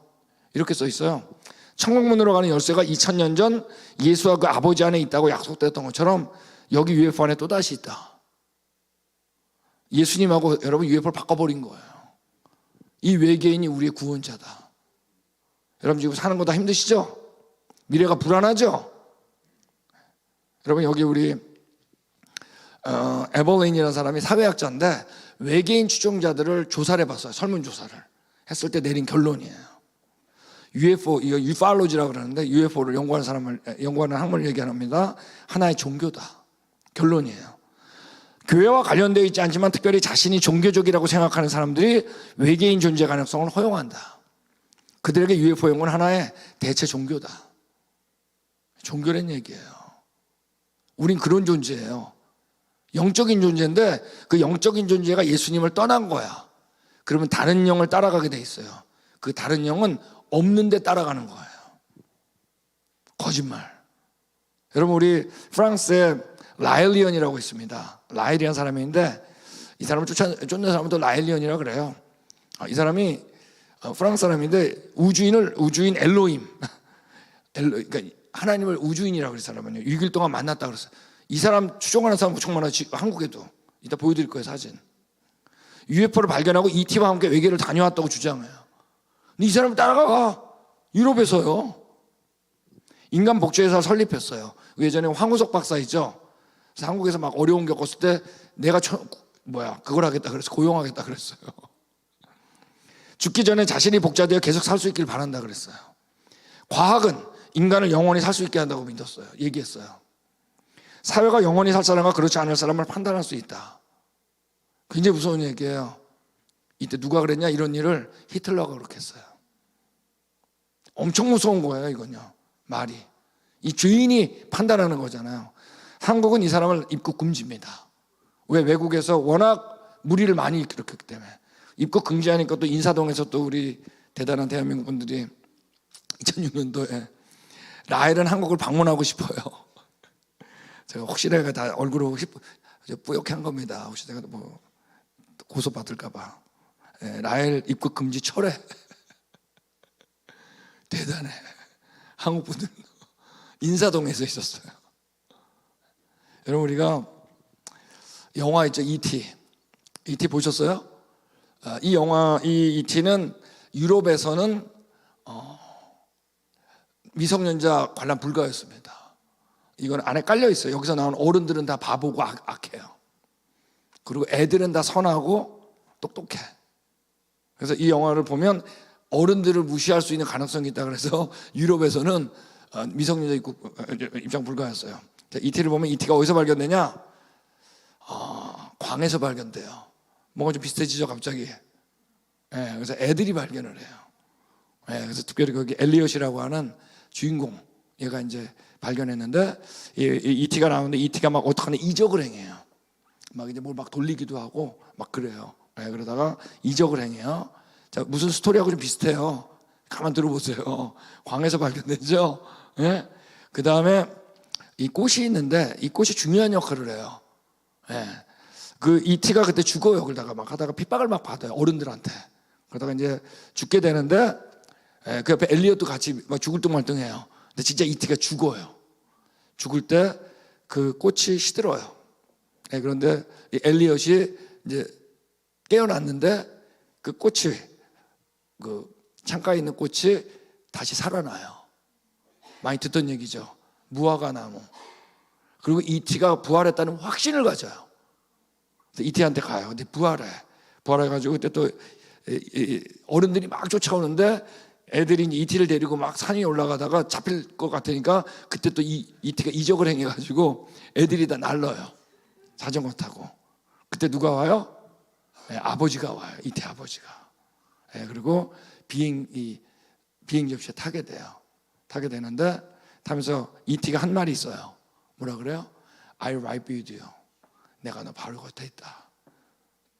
이렇게 써 있어요. 천국문으로 가는 열쇠가 2000년 전 예수와 그 아버지 안에 있다고 약속됐던 것처럼 여기 UFO 안에 또다시 있다. 예수님하고 여러분 UFO를 바꿔버린 거예요. 이 외계인이 우리의 구원자다. 여러분 지금 사는 거 다 힘드시죠? 미래가 불안하죠? 여러분 여기 우리 에버레인이라는 사람이 사회학자인데 외계인 추종자들을 조사를 해봤어요. 설문조사를 했을 때 내린 결론이에요. UFO, 이거 유팔로지라고 그러는데 UFO를 연구하는 학문을 얘기합니다. 하나의 종교다. 결론이에요. 교회와 관련되어 있지 않지만 특별히 자신이 종교적이라고 생각하는 사람들이 외계인 존재 가능성을 허용한다. 그들에게 UFO 연구는 하나의 대체 종교다. 종교란 얘기예요. 우린 그런 존재예요. 영적인 존재인데 그 영적인 존재가 예수님을 떠난 거야. 그러면 다른 영을 따라가게 돼 있어요. 그 다른 영은 없는 데 따라가는 거예요. 거짓말. 여러분 우리 프랑스에 라일리언이라고 있습니다. 라일이라는 사람이 있는데 이 사람을 쫓는 사람은 또 라일리언이라고 그래요. 이 사람이 프랑스 사람인데 우주인 엘로힘 그러니까 하나님을 우주인이라고 그랬어요. 사람은요. 6일 동안 만났다 그랬어요. 이 사람 추종하는 사람 엄청 많아요. 한국에도. 이따 보여드릴 거예요. 사진. UFO를 발견하고 ET와 함께 외계를 다녀왔다고 주장해요. 근데 이 사람을 따라가. 유럽에서요. 인간 복제회사 설립했어요. 예전에 황우석 박사 있죠. 그래서 한국에서 막 어려움 겪었을 때 내가 그걸 하겠다 그래서 고용하겠다 그랬어요. 죽기 전에 자신이 복제되어 계속 살 수 있길 바란다 그랬어요. 과학은 인간을 영원히 살 수 있게 한다고 믿었어요. 얘기했어요. 사회가 영원히 살 사람과 그렇지 않을 사람을 판단할 수 있다. 굉장히 무서운 얘기예요. 이때 누가 그랬냐? 이런 일을 히틀러가 그렇게 했어요. 엄청 무서운 거예요. 이건요. 말이. 이 죄인이 판단하는 거잖아요. 한국은 이 사람을 입국 금지입니다. 왜? 외국에서 워낙 무리를 많이 일으켰기 때문에. 입국 금지하니까 또 인사동에서 또 우리 대단한 대한민국 분들이 2006년도에 라헬은 한국을 방문하고 싶어요. 제가 혹시나 다 얼굴을 뿌옇게 한 겁니다. 혹시 제가 뭐 고소받을까봐. 라헬 입국 금지 철회. 대단해. 한국 분들 인사동에서 있었어요. 여러분 우리가 영화 있죠. E.T. E.T. 보셨어요? 이 영화 E.T.는 유럽에서는 미성년자 관람 불가였습니다. 이건 안에 깔려 있어요. 여기서 나온 어른들은 다 바보고 악해요. 그리고 애들은 다 선하고 똑똑해. 그래서 이 영화를 보면 어른들을 무시할 수 있는 가능성이 있다 그래서 유럽에서는 미성년자 입장 불가였어요. E.T를 보면 E.T가 어디서 발견되냐? 광에서 발견돼요. 뭔가 좀 비슷해지죠 갑자기. 그래서 애들이 발견을 해요. 그래서 특별히 거기 엘리엇이라고 하는 주인공 얘가 이제 발견했는데 이티가 나오는데 이티가 막 어떡하나 이적을 행해요. 막 이제 뭘 막 돌리기도 하고 막 그래요. 그러다가 이적을 행해요. 자, 무슨 스토리하고 좀 비슷해요. 가만 들어보세요. 광에서 발견되죠. 그 다음에 이 꽃이 있는데 이 꽃이 중요한 역할을 해요. 그 이티가 그때 죽어요. 그러다가 막 하다가 핍박을 막 받아요. 어른들한테. 그러다가 이제 죽게 되는데 그 옆에 엘리엇도 같이 막 죽을 둥말둥해요. 근데 진짜 이티가 죽어요. 죽을 때 그 꽃이 시들어요. 그런데 이 엘리엇이 이제 깨어났는데 그 꽃이 그 창가에 있는 꽃이 다시 살아나요. 많이 듣던 얘기죠. 무화과 나무. 그리고 이티가 부활했다는 확신을 가져요. 그래서 이티한테 가요. 근데 부활해가지고 그때 또 어른들이 막 쫓아오는데 애들이 이티를 데리고 막 산에 올라가다가 잡힐 것 같으니까 그때 또 이티가 이적을 행해가지고 애들이 다 날라요. 자전거 타고. 그때 누가 와요? 아버지가 와요. 이티 아버지가. 그리고 비행 접시에 타게 돼요. 타게 되는데 타면서 이티가 한 말이 있어요. 뭐라 그래요? I right with you. 내가 너 바로 곁에 있다.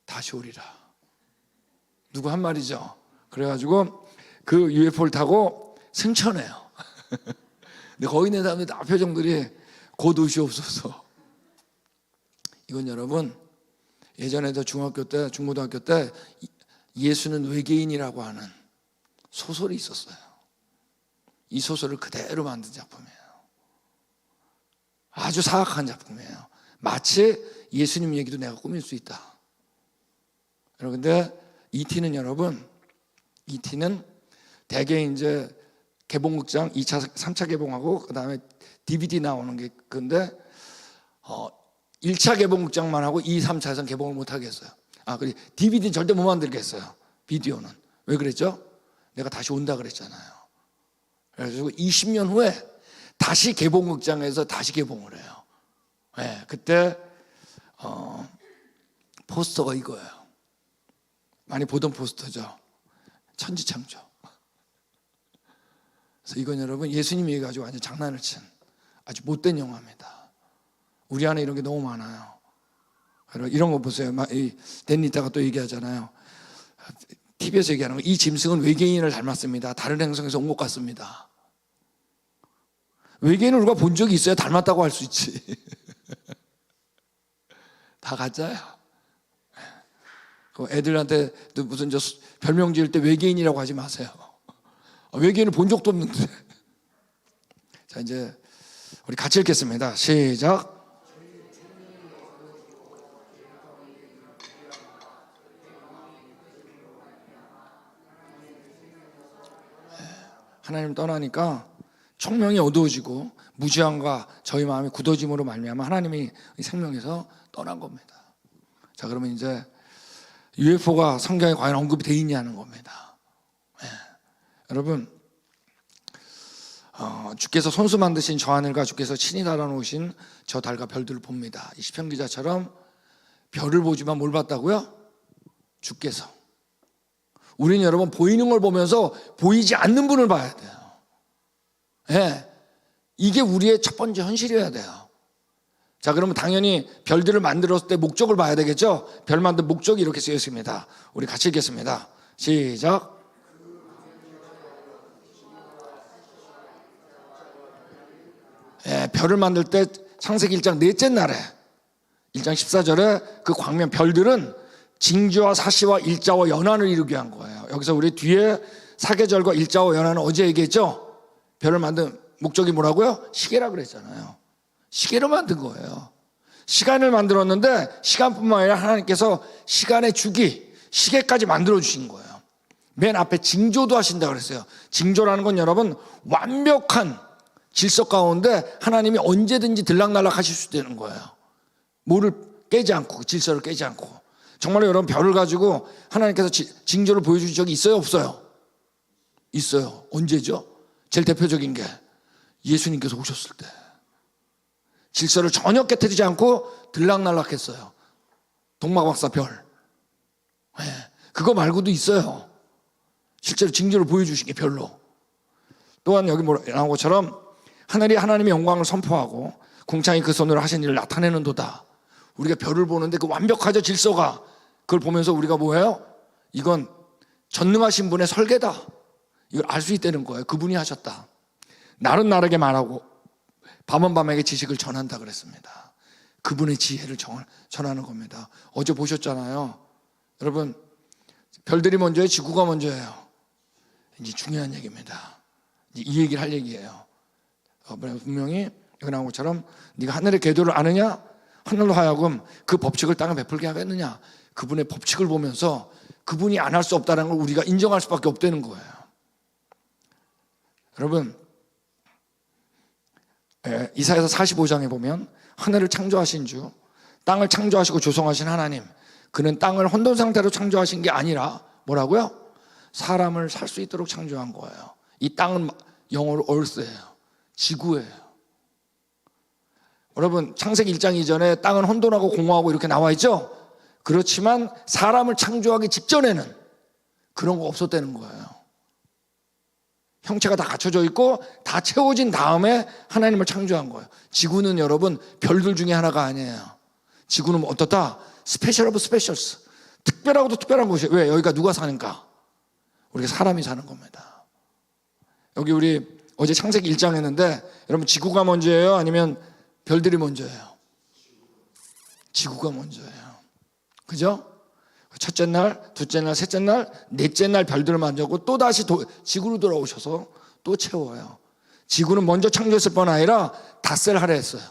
다시 오리라. 누구 한 말이죠. 그래가지고 그 UFO를 타고 승천해요. 근데 거기 있는 사람들 다 표정들이 곧 오시옵소서. 이건 여러분 예전에도 중학교 때 중고등학교 때 예수는 외계인이라고 하는 소설이 있었어요. 이 소설을 그대로 만든 작품이에요. 아주 사악한 작품이에요. 마치 예수님 얘기도 내가 꾸밀 수 있다. 그런데 이티는 여러분, 이티는 대개 이제 개봉극장 2차, 3차 개봉하고 그 다음에 DVD 나오는 게 근데 1차 개봉극장만 하고 2, 3차에서는 개봉을 못 하겠어요. 그리고 DVD는 절대 못 만들겠어요. 비디오는. 왜 그랬죠? 내가 다시 온다 그랬잖아요. 그래가지고 20년 후에 다시 개봉극장에서 다시 개봉을 해요. 그때 포스터가 이거예요. 많이 보던 포스터죠. 천지창조. 그래서 이건 여러분 예수님이 가지고 완전 장난을 친 아주 못된 영화입니다. 우리 안에 이런 게 너무 많아요. 이런 거 보세요. 이 댄니타가 또 얘기하잖아요. TV에서 얘기하는 거, 이 짐승은 외계인을 닮았습니다. 다른 행성에서 온 것 같습니다. 외계인을 우리가 본 적이 있어야 닮았다고 할 수 있지. 다 가짜야. 애들한테 무슨 별명 지을 때 외계인이라고 하지 마세요. 외계인을 본 적도 없는데. 자, 이제 우리 같이 읽겠습니다. 시작. 하나님 떠나니까 총명이 어두워지고 무지함과 저희 마음이 굳어짐으로 말미암아 하나님이 생명에서 떠난 겁니다. 자, 그러면 이제 UFO가 성경에 과연 언급이 되어 있냐는 겁니다. 여러분, 주께서 손수 만드신 저 하늘과 주께서 친히 달아놓으신 저 달과 별들을 봅니다. 이 시편 기자처럼 별을 보지만 뭘 봤다고요? 주께서. 우리는 여러분 보이는 걸 보면서 보이지 않는 분을 봐야 돼요. 이게 우리의 첫 번째 현실이어야 돼요. 자, 그러면 당연히 별들을 만들었을 때 목적을 봐야 되겠죠? 별 만든 목적이 이렇게 쓰여 있습니다. 우리 같이 읽겠습니다. 시작. 별을 만들 때 창세기 1장 넷째 날에 1장 14절에 그 광명 별들은 징조와 사시와 일자와 연한을 이루게 한 거예요. 여기서 우리 뒤에 사계절과 일자와 연한은 어제 얘기했죠? 별을 만든 목적이 뭐라고요? 시계라 그랬잖아요. 시계로 만든 거예요. 시간을 만들었는데 시간뿐만 아니라 하나님께서 시간의 주기, 시계까지 만들어 주신 거예요. 맨 앞에 징조도 하신다 그랬어요. 징조라는 건 여러분 완벽한 질서 가운데 하나님이 언제든지 들락날락 하실 수 있는 거예요. 뭐를 깨지 않고, 질서를 깨지 않고. 정말로 여러분 별을 가지고 하나님께서 징조를 보여주신 적이 있어요, 없어요? 있어요. 언제죠? 제일 대표적인 게 예수님께서 오셨을 때 질서를 전혀 깨뜨리지 않고 들락날락했어요. 동막박사 별. 그거 말고도 있어요. 실제로 징조를 보여주신 게 별로. 또한 여기 나온 것처럼 하늘이 하나님의 영광을 선포하고 궁창이 그 손으로 하신 일을 나타내는도다. 우리가 별을 보는데 그 완벽하죠, 질서가. 그걸 보면서 우리가 뭐예요? 이건 전능하신 분의 설계다. 이걸 알 수 있다는 거예요. 그분이 하셨다. 날은 날에게 말하고 밤은 밤에게 지식을 전한다 그랬습니다. 그분의 지혜를 전하는 겁니다. 어제 보셨잖아요. 여러분, 별들이 먼저예요, 지구가 먼저예요? 이제 중요한 얘기입니다. 이제 이 얘기를 할 얘기예요. 분명히 여기 나온 것처럼 네가 하늘의 궤도를 아느냐? 하늘로 하여금 그 법칙을 땅에 베풀게 하겠느냐? 그분의 법칙을 보면서 그분이 안 할 수 없다는 걸 우리가 인정할 수밖에 없다는 거예요. 여러분, 이사야서 45장에 보면 하늘을 창조하신 주, 땅을 창조하시고 조성하신 하나님, 그는 땅을 혼돈 상태로 창조하신 게 아니라 뭐라고요? 사람을 살 수 있도록 창조한 거예요. 이 땅은 영어로 earth예요. 지구예요. 여러분, 창세기 1장 이전에 땅은 혼돈하고 공허하고 이렇게 나와 있죠? 그렇지만 사람을 창조하기 직전에는 그런 거 없었다는 거예요. 형체가 다 갖춰져 있고 다 채워진 다음에 하나님을 창조한 거예요. 지구는 여러분 별들 중에 하나가 아니에요. 지구는 어떻다? 스페셜 오브 스페셜스. 특별하고도 특별한 곳이에요. 왜? 여기가 누가 사는가? 우리가 사람이 사는 겁니다. 여기 우리 어제 창세기 1장 했는데 여러분, 지구가 먼저예요? 아니면 별들이 먼저예요? 지구가 먼저예요. 그죠? 첫째 날, 둘째 날, 셋째 날, 넷째 날 별들을 만들고 또 다시 지구로 돌아오셔서 또 채워요. 지구는 먼저 창조했을 뿐 아니라 닷새를 하려 했어요.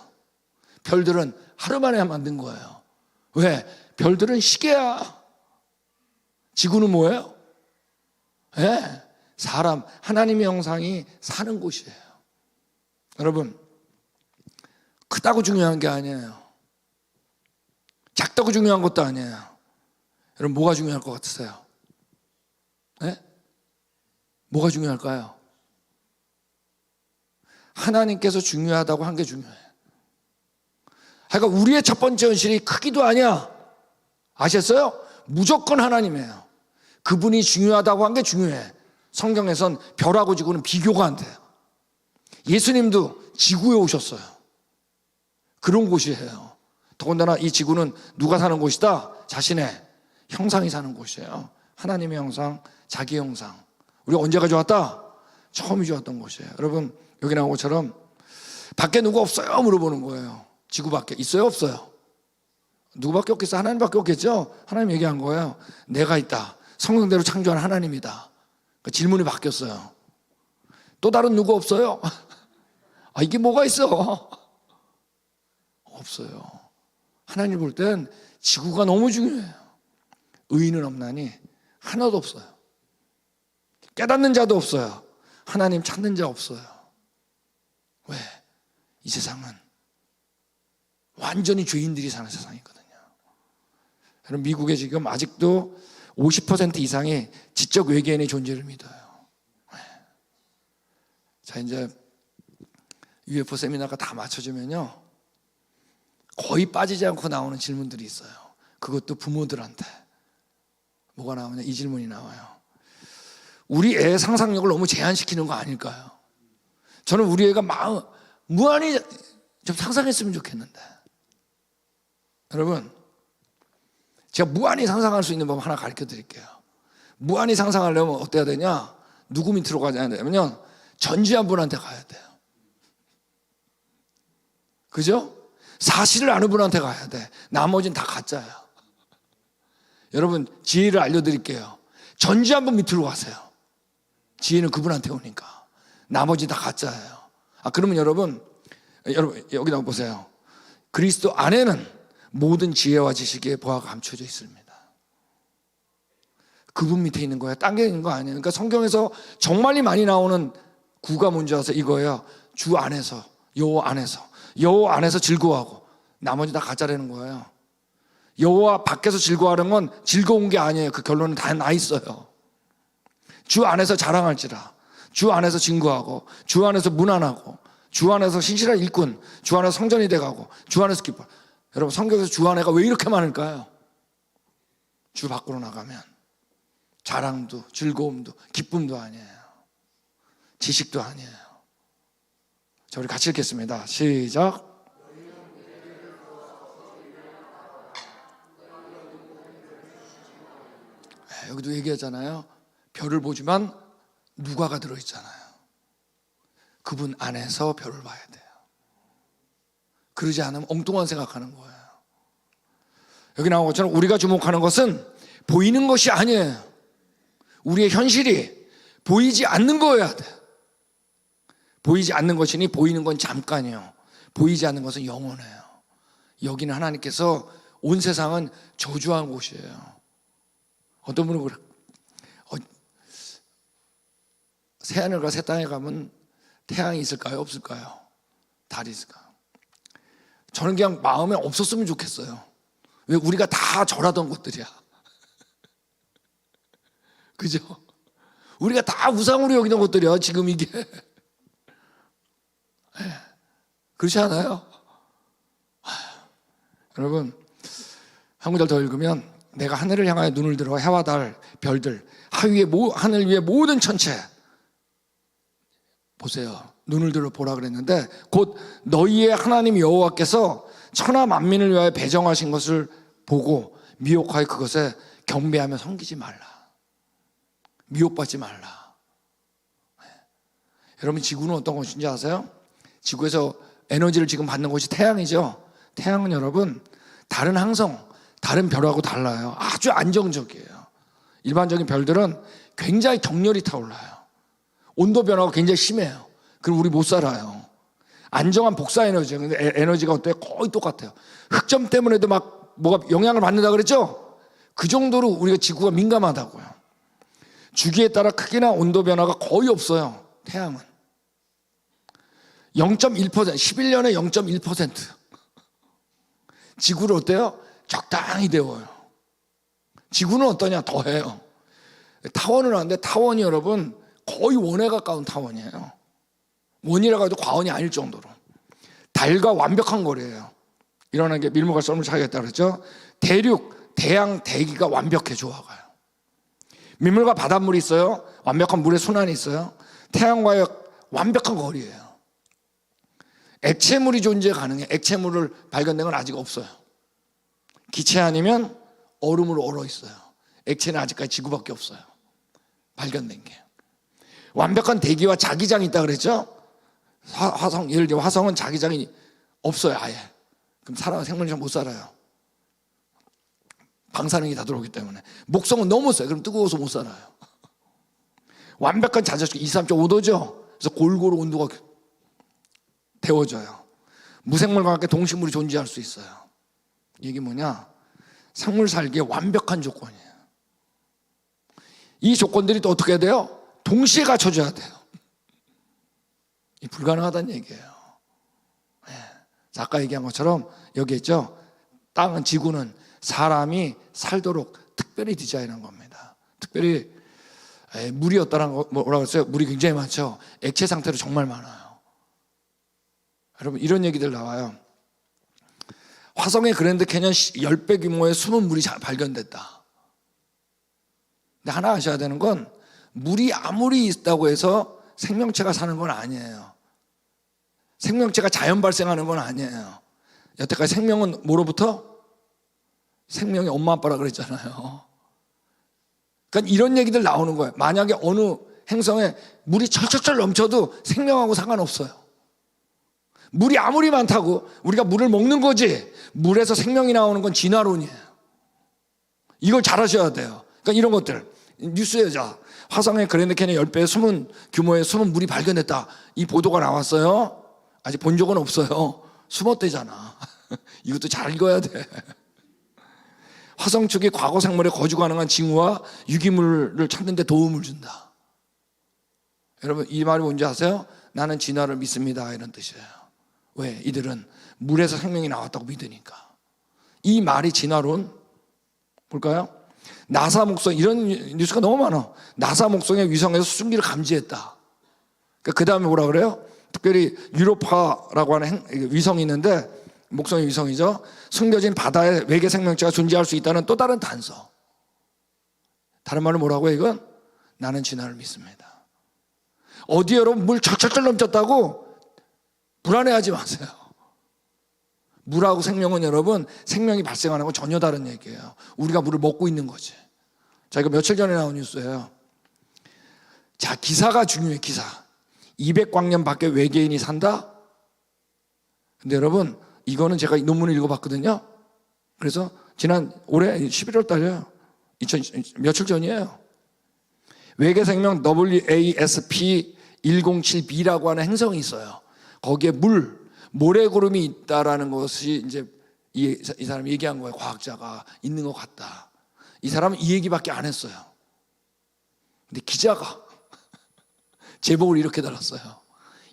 별들은 하루 만에 만든 거예요. 왜? 별들은 시계야. 지구는 뭐예요? 네, 사람, 하나님의 형상이 사는 곳이에요. 여러분, 크다고 중요한 게 아니에요. 작다고 중요한 것도 아니에요. 여러분, 뭐가 중요할 것 같으세요? 네? 뭐가 중요할까요? 하나님께서 중요하다고 한 게 중요해요. 그러니까 우리의 첫 번째 현실이 크기도 아니야. 아셨어요? 무조건 하나님이에요. 그분이 중요하다고 한 게 중요해. 성경에선 별하고 지구는 비교가 안 돼요. 예수님도 지구에 오셨어요. 그런 곳이에요. 더군다나 이 지구는 누가 사는 곳이다? 자신의 형상이 사는 곳이에요. 하나님의 형상, 자기 형상. 우리가 언제 가져왔다? 처음 가져왔던 곳이에요. 여러분, 여기 나온 것처럼 밖에 누구 없어요? 물어보는 거예요. 지구 밖에 있어요? 없어요? 누구밖에 없겠어요? 하나님밖에 없겠죠? 하나님 얘기한 거예요. 내가 있다. 성경대로 창조한 하나님이다. 그러니까 질문이 바뀌었어요. 또 다른 누구 없어요? 아, 이게 뭐가 있어? 없어요. 하나님 볼 땐 지구가 너무 중요해요. 의인은 없나니 하나도 없어요. 깨닫는 자도 없어요. 하나님 찾는 자 없어요. 왜? 이 세상은 완전히 죄인들이 사는 세상이거든요. 여러분, 미국에 지금 아직도 50% 이상이 지적 외계인의 존재를 믿어요. 자, 이제 UFO 세미나가 다 맞춰지면요, 거의 빠지지 않고 나오는 질문들이 있어요. 그것도 부모들한테. 뭐가 나오냐? 이 질문이 나와요. 우리 애의 상상력을 너무 제한시키는 거 아닐까요? 저는 우리 애가 무한히 좀 상상했으면 좋겠는데. 여러분, 제가 무한히 상상할 수 있는 법 하나 가르쳐 드릴게요. 무한히 상상하려면 어때야 되냐? 누구 밑으로 가야 되냐면 전지한 분한테 가야 돼요. 그죠? 사실을 아는 분한테 가야 돼. 나머지는 다 가짜야. 여러분, 지혜를 알려드릴게요. 전지한 분 밑으로 가세요. 지혜는 그분한테 오니까. 나머지 다 가짜예요. 그러면 여러분 여기 나와 보세요. 그리스도 안에는 모든 지혜와 지식의 보화가 감춰져 있습니다. 그분 밑에 있는 거야. 딴 게 있는 거 아니에요. 그러니까 성경에서 정말 많이 나오는 구가 뭔지 아세요? 이거예요. 주 안에서, 여호와 안에서 즐거워하고 나머지 다 가짜라는 거예요. 여호와 밖에서 즐거워하는 건 즐거운 게 아니에요. 그 결론은 다 나 있어요. 주 안에서 자랑할지라, 주 안에서 증거하고, 주 안에서 문안하고, 주 안에서 신실한 일꾼, 주 안에서 성전이 돼가고, 주 안에서 기뻐. 여러분, 성경에서 주 안에가 왜 이렇게 많을까요? 주 밖으로 나가면 자랑도 즐거움도 기쁨도 아니에요. 지식도 아니에요. 자, 우리 같이 읽겠습니다. 시작. 여기도 얘기하잖아요. 별을 보지만 누가가 들어있잖아요. 그분 안에서 별을 봐야 돼요. 그러지 않으면 엉뚱한 생각하는 거예요. 여기 나온 것처럼 우리가 주목하는 것은 보이는 것이 아니에요. 우리의 현실이 보이지 않는 거여야 돼. 보이지 않는 것이니 보이는 건 잠깐이요. 보이지 않는 것은 영원해요. 여기는 하나님께서 온 세상은 저주한 곳이에요. 어떤 분은 그래. 새하늘과 새 땅에 가면 태양이 있을까요? 없을까요? 달이 있을까요? 저는 그냥 마음에 없었으면 좋겠어요. 왜? 우리가 다 절하던 것들이야. 그죠? 우리가 다 우상으로 여기던 것들이야, 지금 이게. 그렇지 않아요? 여러분, 한 구절 더 읽으면 내가 하늘을 향하여 눈을 들어 해와 달, 별들, 하늘 위의 모든 천체 보세요. 눈을 들어 보라 그랬는데 곧 너희의 하나님 여호와께서 천하 만민을 위하여 배정하신 것을 보고 미혹하여 그것에 경배하며 섬기지 말라. 미혹받지 말라. 여러분, 지구는 어떤 것인지 아세요? 지구에서 에너지를 지금 받는 것이 태양이죠. 태양은 여러분 다른 항성, 다른 별하고 달라요. 아주 안정적이에요. 일반적인 별들은 굉장히 격렬히 타올라요. 온도 변화가 굉장히 심해요. 그럼 우리 못 살아요. 안정한 복사 에너지예요. 근데 에너지가 어때요? 거의 똑같아요. 흑점 때문에도 막 뭐가 영향을 받는다 그랬죠? 그 정도로 우리가 지구가 민감하다고요. 주기에 따라 크기나 온도 변화가 거의 없어요. 태양은 0.1%, 11년에 0.1%. 지구를 어때요? 적당히 데워요. 지구는 어떠냐? 더해요. 타원을 하는데 타원이 여러분 거의 원에 가까운 타원이에요. 원이라고 해도 과언이 아닐 정도로. 달과 완벽한 거리예요. 이러한 게 밀물과 썰물 차이가 있다고 그랬죠. 대륙, 대양, 대기가 완벽해 조화가요. 밀물과 바닷물이 있어요. 완벽한 물의 순환이 있어요. 태양과의 완벽한 거리예요. 액체물이 존재 가능해. 액체물을 발견된 건 아직 없어요. 기체 아니면 얼음으로 얼어 있어요. 액체는 아직까지 지구밖에 없어요. 발견된 게. 완벽한 대기와 자기장이 있다 그랬죠? 화성, 예를 들어 화성은 자기장이 없어요, 아예. 그럼 생물이 못 살아요. 방사능이 다 들어오기 때문에. 목성은 너무 세요. 그럼 뜨거워서 못 살아요. 완벽한 자전수 23.5도죠. 그래서 골고루 온도가 데워져요. 무생물과 함께 동식물이 존재할 수 있어요. 이게 뭐냐? 생물 살기에 완벽한 조건이에요. 이 조건들이 또 어떻게 해야 돼요? 동시에 갖춰져야 돼요. 이 불가능하다는 얘기예요. 네. 아까 얘기한 것처럼 여기 있죠. 땅은, 지구는 사람이 살도록 특별히 디자인한 겁니다. 특별히 물이 어떠라는 거 뭐라고 했어요? 물이 굉장히 많죠. 액체 상태로 정말 많아요. 여러분, 이런 얘기들 나와요. 화성의 그랜드 캐년 10배 규모의 숨은 물이 발견됐다. 근데 하나 아셔야 되는 건 물이 아무리 있다고 해서 생명체가 사는 건 아니에요. 생명체가 자연 발생하는 건 아니에요. 여태까지 생명은 뭐로부터? 생명이 엄마 아빠라 그랬잖아요. 그러니까 이런 얘기들 나오는 거예요. 만약에 어느 행성에 물이 철철철 넘쳐도 생명하고 상관없어요. 물이 아무리 많다고 우리가 물을 먹는 거지, 물에서 생명이 나오는 건 진화론이에요. 이걸 잘 아셔야 돼요. 그러니까 이런 것들 뉴스에 자 화성의 그랜드 캐니언 10배 규모의 숨은 물이 발견됐다. 이 보도가 나왔어요. 아직 본 적은 없어요. 숨었대잖아. 이것도 잘 읽어야 돼. 화성 측이 과거 생물에 거주 가능한 징후와 유기물을 찾는 데 도움을 준다. 여러분, 이 말이 뭔지 아세요? 나는 진화를 믿습니다, 이런 뜻이에요. 왜? 이들은 물에서 생명이 나왔다고 믿으니까. 이 말이 진화론 볼까요? 나사 목성, 이런 뉴스가 너무 많아. 나사 목성의 위성에서 수증기를 감지했다. 그 다음에 뭐라 그래요? 특별히 유로파라고 하는 위성이 있는데, 목성의 위성이죠. 숨겨진 바다에 외계 생명체가 존재할 수 있다는 또 다른 단서. 다른 말로 뭐라고요 이건? 나는 진화를 믿습니다. 어디 여러분 물 철철철 넘쳤다고 불안해하지 마세요. 물하고 생명은 여러분 생명이 발생하는 건 전혀 다른 얘기예요. 우리가 물을 먹고 있는 거지. 자, 이거 며칠 전에 나온 뉴스예요. 자, 기사가 중요해. 기사 200광년 밖에 외계인이 산다. 근데 여러분 이거는 제가 이 논문을 읽어봤거든요. 그래서 지난 올해 11월 달이에요. 며칠 전이에요. 외계 생명 WASP-107b라고 하는 행성이 있어요. 거기에 모래구름이 있다라는 것이 이제 이 사람이 얘기한 거예요. 과학자가 있는 것 같다. 이 사람은 이 얘기밖에 안 했어요. 근데 기자가 제목을 이렇게 달았어요.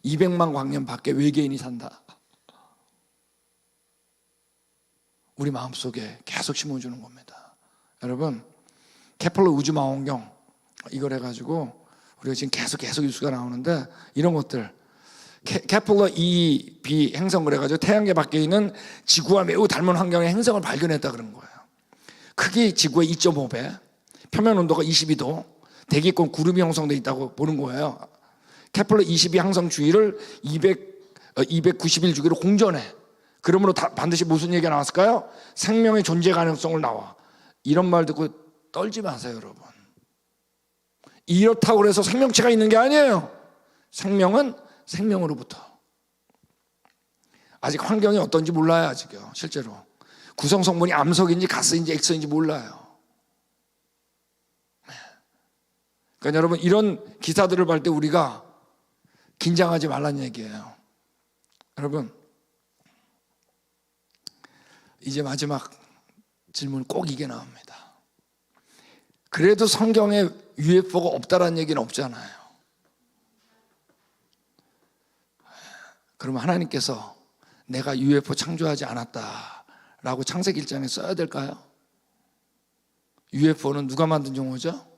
200만 광년 밖에 외계인이 산다. 우리 마음속에 계속 심어주는 겁니다. 여러분, 케플러 우주망원경 이걸 해가지고 우리가 지금 계속 뉴스가 나오는데 이런 것들 케플러 EB 행성을 해가지고 태양계 밖에 있는 지구와 매우 닮은 환경의 행성을 발견했다 그런 거예요. 크기 지구의 2.5배, 표면 온도가 22도, 대기권 구름이 형성되어 있다고 보는 거예요. 케플러 22 항성 주위를 290일 주기로 공전해. 그러므로 반드시 무슨 얘기가 나왔을까요? 생명의 존재 가능성을 나와. 이런 말 듣고 떨지 마세요, 여러분. 이렇다고 해서 생명체가 있는 게 아니에요. 생명은 생명으로부터. 아직 환경이 어떤지 몰라요, 아직요. 실제로 구성 성분이 암석인지 가스인지 엑스인지 몰라요. 그러니까 여러분 이런 기사들을 볼 때 우리가 긴장하지 말라는 얘기예요. 여러분 이제 마지막 질문 꼭 이게 나옵니다. 그래도 성경에 UFO가 없다라는 얘기는 없잖아요. 그러면 하나님께서 내가 UFO 창조하지 않았다라고 창세기 1장에 써야 될까요? UFO는 누가 만든 용어죠?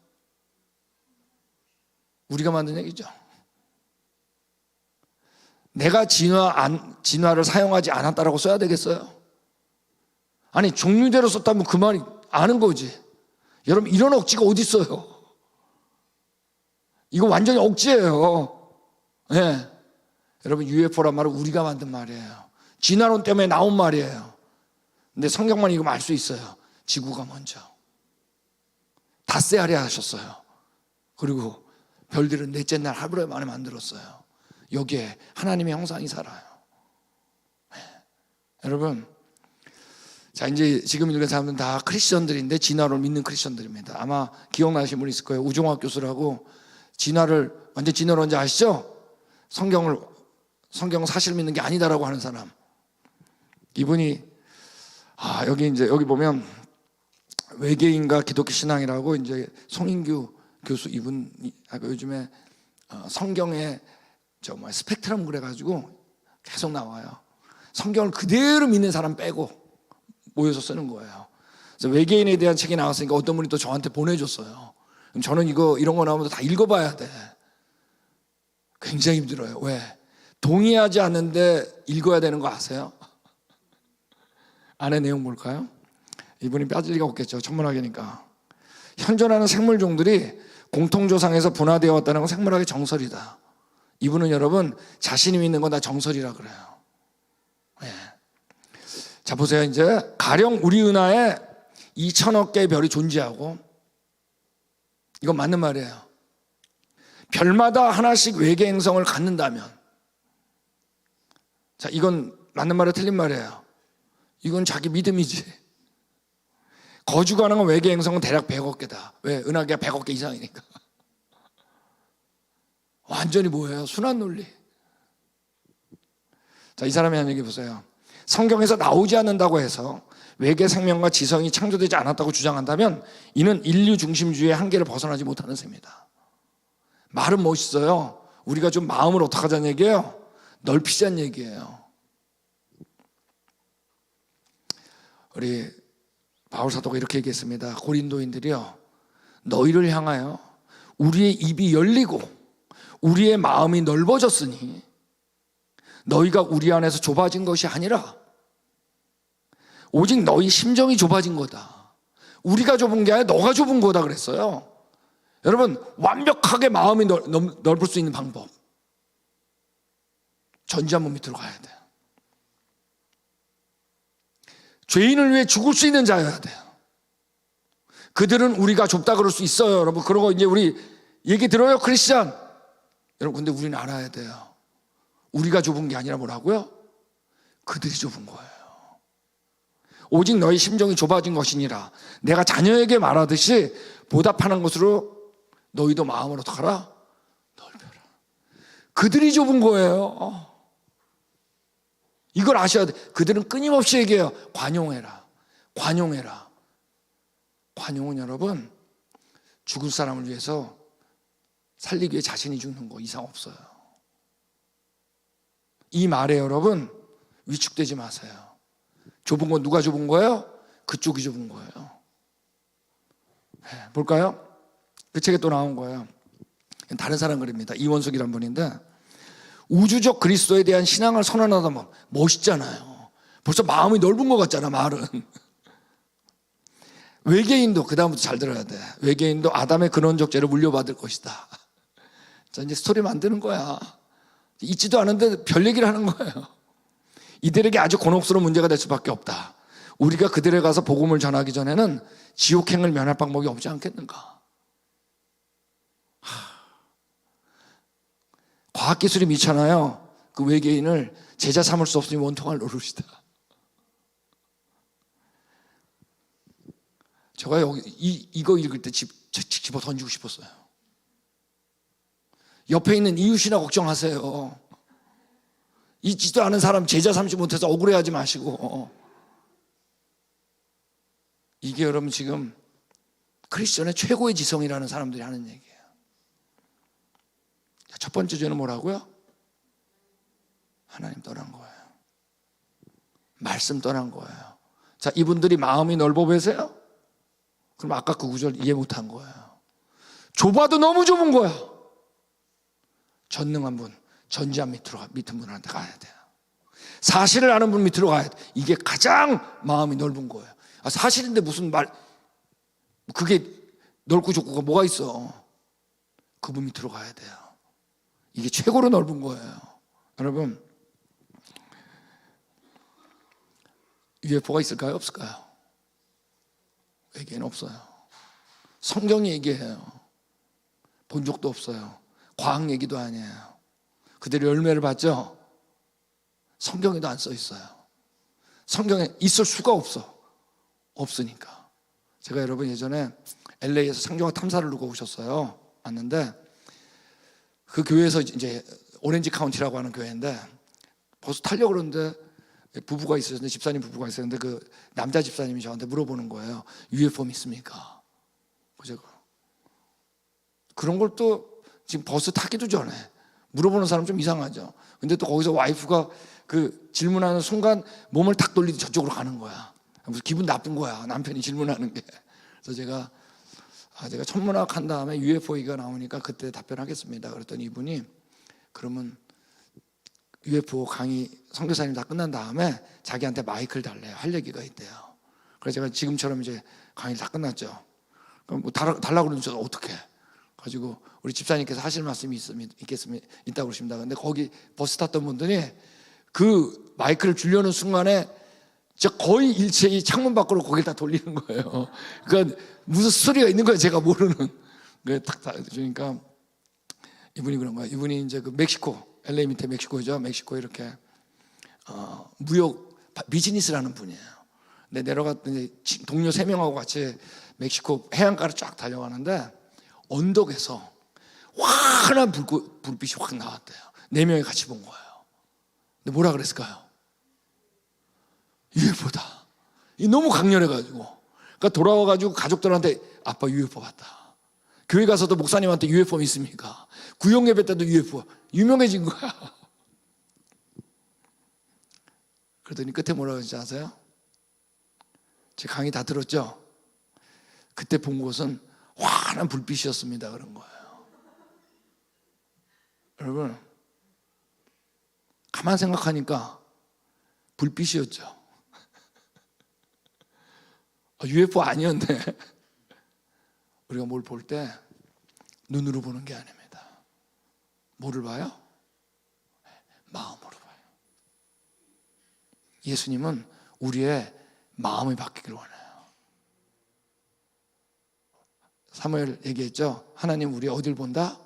우리가 만든 얘기죠. 내가 진화를 사용하지 않았다라고 써야 되겠어요? 아니 종류대로 썼다면 그 말이 아는 거지. 여러분 이런 억지가 어디 있어요? 이거 완전히 억지예요. 네. 여러분 UFO란 말은 우리가 만든 말이에요. 진화론 때문에 나온 말이에요. 근데 성경만 읽으면 알 수 있어요. 지구가 먼저 닷새 아래 하셨어요. 그리고 별들은 넷째 날 하루에 만에 만들었어요. 여기에 하나님의 형상이 살아요. 네. 여러분 자 이제 지금 읽은 사람들은 다 크리스천들인데 진화를 믿는 크리스천들입니다. 아마 기억나시는 분 있을 거예요. 우종학 교수라고 완전 진화를 언제 아시죠? 성경 사실 믿는 게 아니다라고 하는 사람. 이분이 여기 보면 외계인과 기독교 신앙이라고 이제 송인규 교수 이분이 요즘에 성경의 스펙트럼 그래가지고 계속 나와요. 성경을 그대로 믿는 사람 빼고 모여서 쓰는 거예요. 그래서 외계인에 대한 책이 나왔으니까 어떤 분이 또 저한테 보내줬어요. 그럼 저는 이런 거 나오면 다 읽어봐야 돼. 굉장히 힘들어요. 왜? 동의하지 않는데 읽어야 되는 거 아세요? 안에 내용 뭘까요? 이분이 빠질 리가 없겠죠. 천문학이니까. 현존하는 생물종들이 공통조상에서 분화되어 왔다는 건 생물학의 정설이다. 이분은 여러분 자신이 믿는 건 다 정설이라 그래요. 네. 자 보세요. 이제 가령 우리 은하에 2천억 개의 별이 존재하고 이건 맞는 말이에요. 별마다 하나씩 외계 행성을 갖는다면 자 이건 맞는 말이에요 틀린 말이에요? 이건 자기 믿음이지. 거주 가능한 외계 행성은 대략 100억 개다. 왜? 은하계가 100억 개 이상이니까. 완전히 뭐예요? 순환 논리. 자, 이 사람이 한 얘기 보세요. 성경에서 나오지 않는다고 해서 외계 생명과 지성이 창조되지 않았다고 주장한다면 이는 인류 중심주의의 한계를 벗어나지 못하는 셈입니다. 말은 멋있어요. 우리가 좀 마음을 어떻게 하자는 얘기예요? 넓히자는 얘기예요. 우리 바울 사도가 이렇게 얘기했습니다. 고린도인들이요, 너희를 향하여 우리의 입이 열리고 우리의 마음이 넓어졌으니 너희가 우리 안에서 좁아진 것이 아니라 오직 너희 심정이 좁아진 거다. 우리가 좁은 게 아니라 너가 좁은 거다 그랬어요. 여러분, 완벽하게 마음이 넓을 수 있는 방법, 전지한문 밑으로 가야 돼요. 죄인을 위해 죽을 수 있는 자여야 돼요. 그들은 우리가 좁다 그럴 수 있어요, 여러분. 그러고 이제 우리 얘기 들어요, 크리스찬 여러분. 근데 우리는 알아야 돼요. 우리가 좁은 게 아니라 뭐라고요? 그들이 좁은 거예요. 오직 너희 심정이 좁아진 것이니라. 내가 자녀에게 말하듯이 보답하는 것으로 너희도 마음을 어떡하라? 넓혀라. 그들이 좁은 거예요. 이걸 아셔야 돼. 그들은 끊임없이 얘기해요. 관용해라. 관용해라. 관용은 여러분, 죽을 사람을 위해서 살리기 위해 자신이 죽는 거 이상 없어요. 이 말에 여러분 위축되지 마세요. 좁은 건 누가 좁은 거예요? 그쪽이 좁은 거예요. 네, 볼까요? 그 책에 또 나온 거예요. 다른 사람 글입니다. 이원숙이라는 분인데, 우주적 그리스도에 대한 신앙을 선언하다 보면 멋있잖아요. 벌써 마음이 넓은 것 같잖아, 말은. 외계인도, 그 다음부터 잘 들어야 돼. 외계인도 아담의 근원적 죄를 물려받을 것이다. 자, 이제 스토리 만드는 거야. 있지도 않은데 별 얘기를 하는 거예요. 이들에게 아주 곤혹스러운 문제가 될 수밖에 없다. 우리가 그들에 가서 복음을 전하기 전에는 지옥행을 면할 방법이 없지 않겠는가. 과학기술이 미쳤나요? 그 외계인을 제자 삼을 수 없으니 원통할 노릇이다. 제가 여기 이거 읽을 때 집어 던지고 싶었어요. 옆에 있는 이웃이나 걱정하세요. 있지도 않은 사람 제자 삼지 못해서 억울해하지 마시고. 이게 여러분 지금 크리스천의 최고의 지성이라는 사람들이 하는 얘기예요. 첫 번째 죄는 뭐라고요? 하나님 떠난 거예요. 말씀 떠난 거예요. 자, 이분들이 마음이 넓어 보이세요? 그럼 아까 그 구절 이해 못한 거예요. 좁아도 너무 좁은 거야. 전능한 분, 전지한 밑은 분한테 가야 돼요. 사실을 아는 분 밑으로 가야 돼. 이게 가장 마음이 넓은 거예요. 아, 사실인데 무슨 말, 그게 넓고 좁고가 뭐가 있어. 그분 밑으로 가야 돼요. 이게 최고로 넓은 거예요. 여러분, UFO가 있을까요? 없을까요? 외계는 없어요. 성경이 얘기해요. 본 적도 없어요. 과학 얘기도 아니에요. 그들이 열매를 봤죠? 성경에도 안 써 있어요. 성경에 있을 수가 없어. 없으니까. 제가 여러분 예전에 LA에서 상종학 탐사를 누가 오셨어요. 왔는데 그 교회에서 이제 오렌지 카운티라고 하는 교회인데 버스 타려고 그러는데 부부가 있었는데, 집사님 부부가 있었는데 그 남자 집사님이 저한테 물어보는 거예요. UFO 믿습니까? 제가 그런 걸 또 지금 버스 타기도 전에 물어보는 사람 좀 이상하죠. 근데 또 거기서 와이프가 그 질문하는 순간 몸을 탁 돌리더니 저쪽으로 가는 거야. 무슨 기분 나쁜 거야, 남편이 질문하는 게. 그래서 제가 천문학 한 다음에 UFO 얘기가 나오니까 그때 답변하겠습니다. 그랬더니 이분이 그러면 UFO 강의 선교사님 다 끝난 다음에 자기한테 마이크를 달래요. 할 얘기가 있대요. 그래서 제가 지금처럼 이제 강의 다 끝났죠. 그럼 뭐 달라고 그러면 저 어떻게? 가지고 우리 집사님께서 하실 말씀이 있다고 그러십니다. 근데 거기 버스 탔던 분들이 그 마이크를 주려는 순간에 저 거의 일체히 창문 밖으로 거길 다 돌리는 거예요. 그러니까 무슨 소리가 있는 거예요, 제가 모르는. 그래 딱 주니까 이분이 그런 거예요. 이분이 이제 그 멕시코, LA 밑에 멕시코죠. 멕시코 이렇게 무역 비즈니스라는 분이에요. 근데 내려갔더니 동료 3명하고 같이 멕시코 해안가를 쫙 달려가는데 언덕에서 환한 불빛이 확 나왔대요. 4명이 같이 본 거예요. 근데 뭐라 그랬을까요? UFO다. 너무 강렬해가지고. 그러니까 돌아와가지고 가족들한테 아빠 UFO 봤다. 교회 가서도 목사님한테 UFO 믿습니까? 구역 예배 때도 UFO. 유명해진 거야. 그러더니 끝에 뭐라 그러지 아세요? 제 강의 다 들었죠? 그때 본 곳은 환한 불빛이었습니다. 그런 거예요. 여러분, 가만 생각하니까 불빛이었죠. UFO 아니었네. 우리가 뭘 볼 때 눈으로 보는 게 아닙니다. 뭐를 봐요? 마음으로 봐요. 예수님은 우리의 마음이 바뀌기를 원해요. 사무엘 얘기했죠. 하나님 우리 어딜 본다?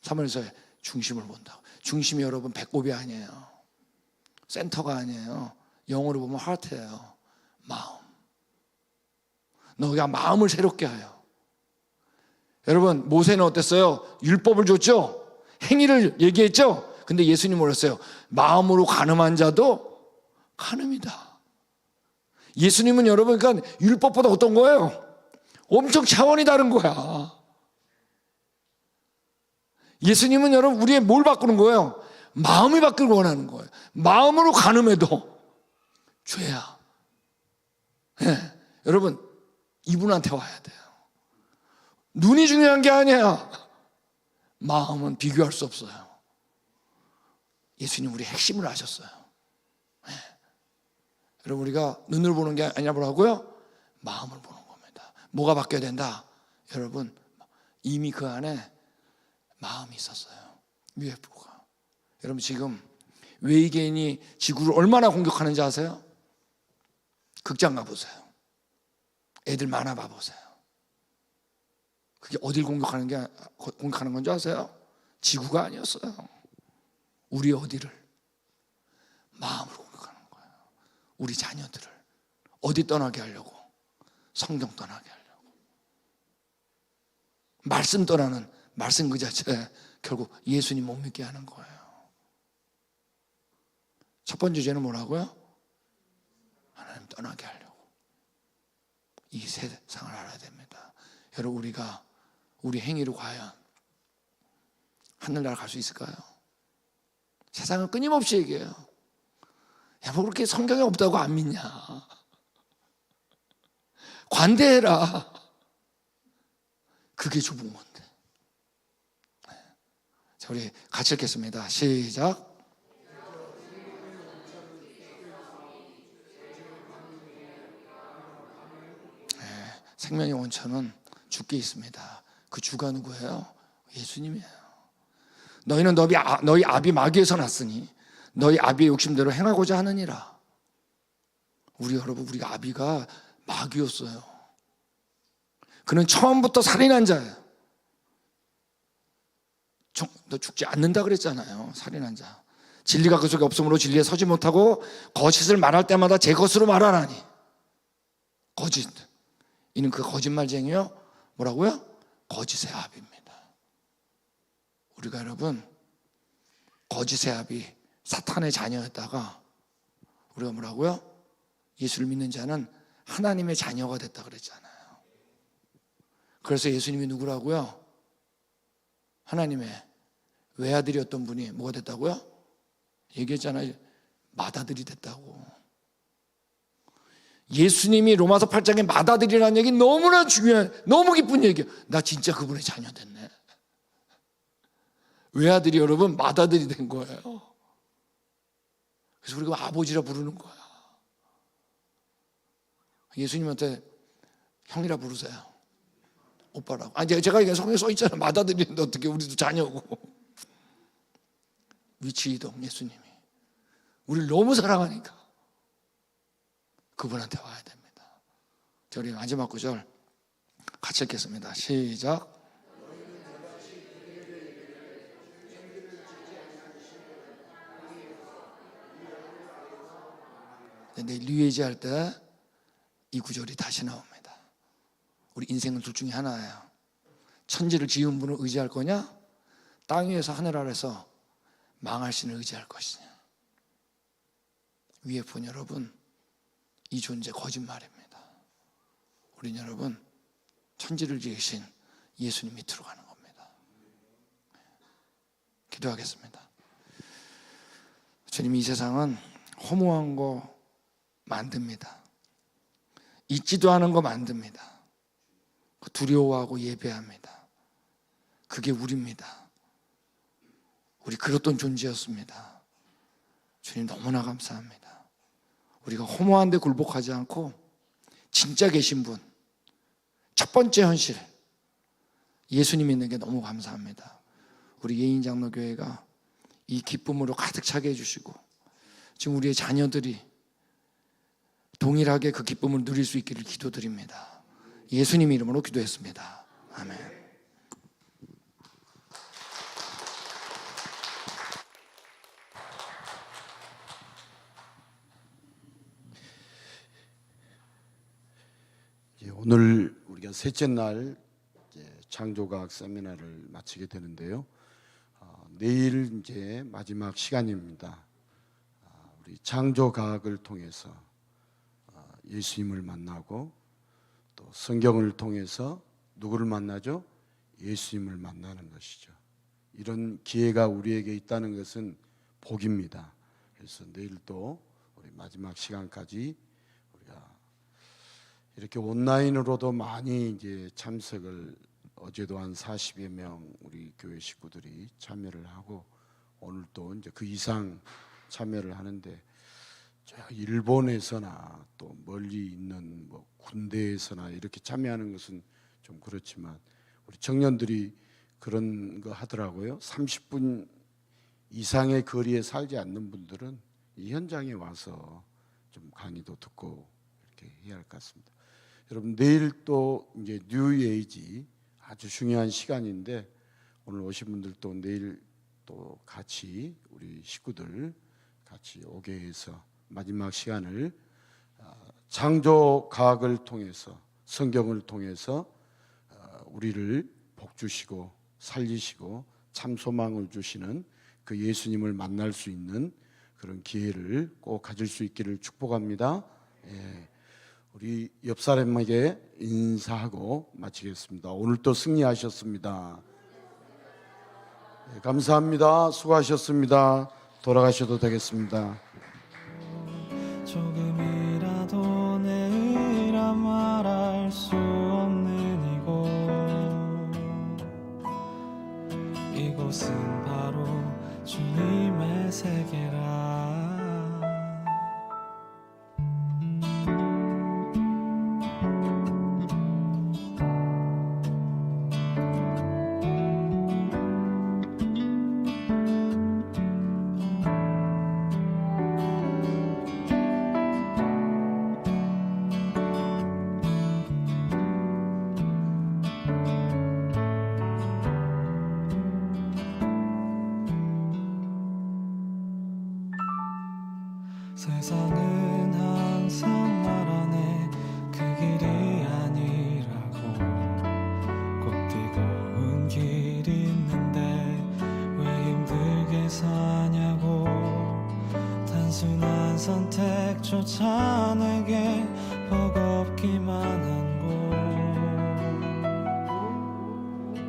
사무엘서의 중심을 본다. 중심이 여러분 배꼽이 아니에요. 센터가 아니에요. 영어로 보면 하트예요. 마음. 너가 마음을 새롭게 하여. 여러분 모세는 어땠어요? 율법을 줬죠? 행위를 얘기했죠? 근데 예수님 뭐랬어요? 마음으로 간음한 자도 간음이다. 예수님은 여러분 그러니까 율법보다 어떤 거예요? 엄청 차원이 다른 거야. 예수님은 여러분 우리의 뭘 바꾸는 거예요? 마음이 바꾸길 원하는 거예요. 마음으로 간음해도 죄야. 네. 여러분 이분한테 와야 돼요. 눈이 중요한 게 아니야. 마음은 비교할 수 없어요. 예수님 우리 핵심을 아셨어요. 네. 여러분 우리가 눈으로 보는 게 아니라 뭐라고요? 마음을 보는 겁니다. 뭐가 바뀌어야 된다? 여러분 이미 그 안에 마음이 있었어요. UFO가. 여러분 지금 외계인이 지구를 얼마나 공격하는지 아세요? 극장 가보세요. 애들 만화 봐보세요. 그게 어딜 공격하는 건지 아세요? 지구가 아니었어요. 우리 어디를? 마음을 공격하는 거예요. 우리 자녀들을 어디 떠나게 하려고? 성경 떠나게 하려고. 말씀 떠나는 말씀 그 자체 결국 예수님 못 믿게 하는 거예요. 첫 번째 죄는 뭐라고요? 하나님 떠나게 하려고. 이 세상을 알아야 됩니다. 여러분 우리가 우리 행위로 과연 하늘나라 갈 수 있을까요? 세상은 끊임없이 얘기해요. 야, 뭐 그렇게 성경에 없다고 안 믿냐? 관대해라. 그게 좁은 건데. 자, 우리 같이 읽겠습니다. 시작. 생명의 원천은 주께 있습니다. 그 주가 누구예요? 예수님이에요. 너희는 너희 아비 마귀에서 났으니 너희 아비의 욕심대로 행하고자 하느니라. 우리가 아비가 마귀였어요. 그는 처음부터 살인한 자예요. 너 죽지 않는다 그랬잖아요. 살인한 자. 진리가 그 속에 없으므로 진리에 서지 못하고 거짓을 말할 때마다 제 것으로 말하나니. 거짓. 이는 그 거짓말쟁이요. 뭐라고요? 거짓의 아비입니다. 우리가 여러분 거짓의 아비 사탄의 자녀였다가 우리가 뭐라고요? 예수를 믿는 자는 하나님의 자녀가 됐다 그랬잖아요. 그래서 예수님이 누구라고요? 하나님의 외아들이었던 분이 뭐가 됐다고요? 얘기했잖아요. 맏아들이 됐다고. 예수님이 로마서 8장에 맏아들이라는 얘기 너무나 중요한, 너무 기쁜 얘기예요. 나 진짜 그분의 자녀 됐네. 외아들이 여러분 맏아들이 된 거예요. 그래서 우리가 아버지라 부르는 거야. 예수님한테 형이라 부르세요. 오빠라고. 아니 제가 이게 성경에 써 있잖아요. 맏아들인데 어떻게 우리도 자녀고. 위치 이동 예수님이. 우리를 너무 사랑하니까 그분한테 와야 됩니다. 우리 마지막 구절 같이 읽겠습니다. 시작. 내일 뉴에이지 할 때 이 구절이 다시 나옵니다. 우리 인생은 둘 중에 하나예요. 천지를 지은 분을 의지할 거냐? 땅 위에서 하늘 아래서 망할 신을 의지할 것이냐? 위에 본 여러분, 이 존재 거짓말입니다. 우린 여러분 천지를 지으신 예수님 밑으로 가는 겁니다. 기도하겠습니다. 주님, 이 세상은 허무한 거 만듭니다. 있지도 않은 거 만듭니다. 두려워하고 예배합니다. 그게 우리입니다. 우리 그렇던 존재였습니다. 주님 너무나 감사합니다. 우리가 허무한데 굴복하지 않고 진짜 계신 분, 첫 번째 현실 예수님 있는 게 너무 감사합니다. 우리 예인장로교회가 이 기쁨으로 가득 차게 해주시고 지금 우리의 자녀들이 동일하게 그 기쁨을 누릴 수 있기를 기도드립니다. 예수님 이름으로 기도했습니다. 아멘. 오늘 우리가 셋째 날 창조과학 세미나를 마치게 되는데요. 내일 이제 마지막 시간입니다. 우리 창조과학을 통해서 예수님을 만나고 또 성경을 통해서 누구를 만나죠? 예수님을 만나는 것이죠. 이런 기회가 우리에게 있다는 것은 복입니다. 그래서 내일 또 우리 마지막 시간까지 우리가 이렇게 온라인으로도 많이 이제 참석을 어제도 한 40여 명 우리 교회 식구들이 참여를 하고 오늘 또 이제 그 이상 참여를 하는데 저 일본에서나 또 멀리 있는 뭐 군대에서나 이렇게 참여하는 것은 좀 그렇지만 우리 청년들이 그런 거 하더라고요. 30분 이상의 거리에 살지 않는 분들은 이 현장에 와서 좀 강의도 듣고 이렇게 해야 할 것 같습니다. 여러분 내일 또 이제 뉴에이지 아주 중요한 시간인데 오늘 오신 분들 또 내일 또 같이 우리 식구들 같이 오게 해서 마지막 시간을 창조과학을 통해서 성경을 통해서 우리를 복주시고 살리시고 참 소망을 주시는 그 예수님을 만날 수 있는 그런 기회를 꼭 가질 수 있기를 축복합니다. 예. 우리 옆 사람에게 인사하고 마치겠습니다. 오늘 또 승리하셨습니다. 네, 감사합니다. 수고하셨습니다. 돌아가셔도 되겠습니다. 조금이라도 내 의라 말할 수 없는 이곳은 바로 주님의 세계라. 세상은 항상 말하네 그 길이 아니라고. 꼭 뛰고은 길이 있는데 왜 힘들게 사냐고. 단순한 선택조차 내게 버겁기만 한 곳.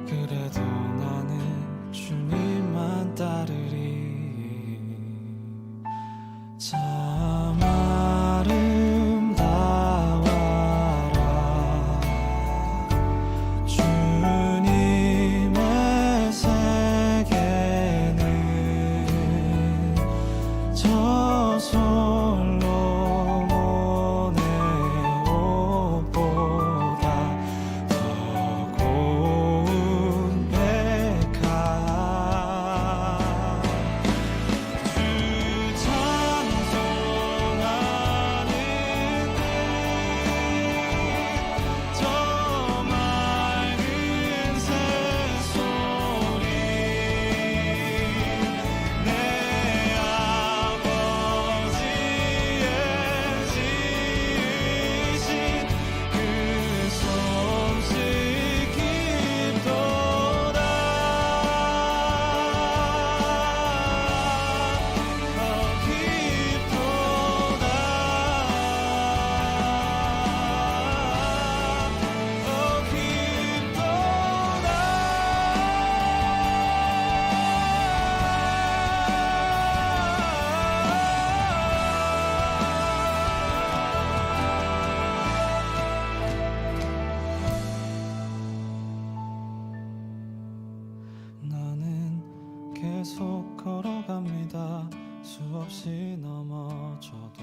그래도 나는 주님만 따르리. 참 아름다워라 주님의 세계는 저 솔로몬의 옷보다 더 고운 백화. 나는 계속 걸어갑니다. 수없이 넘어져도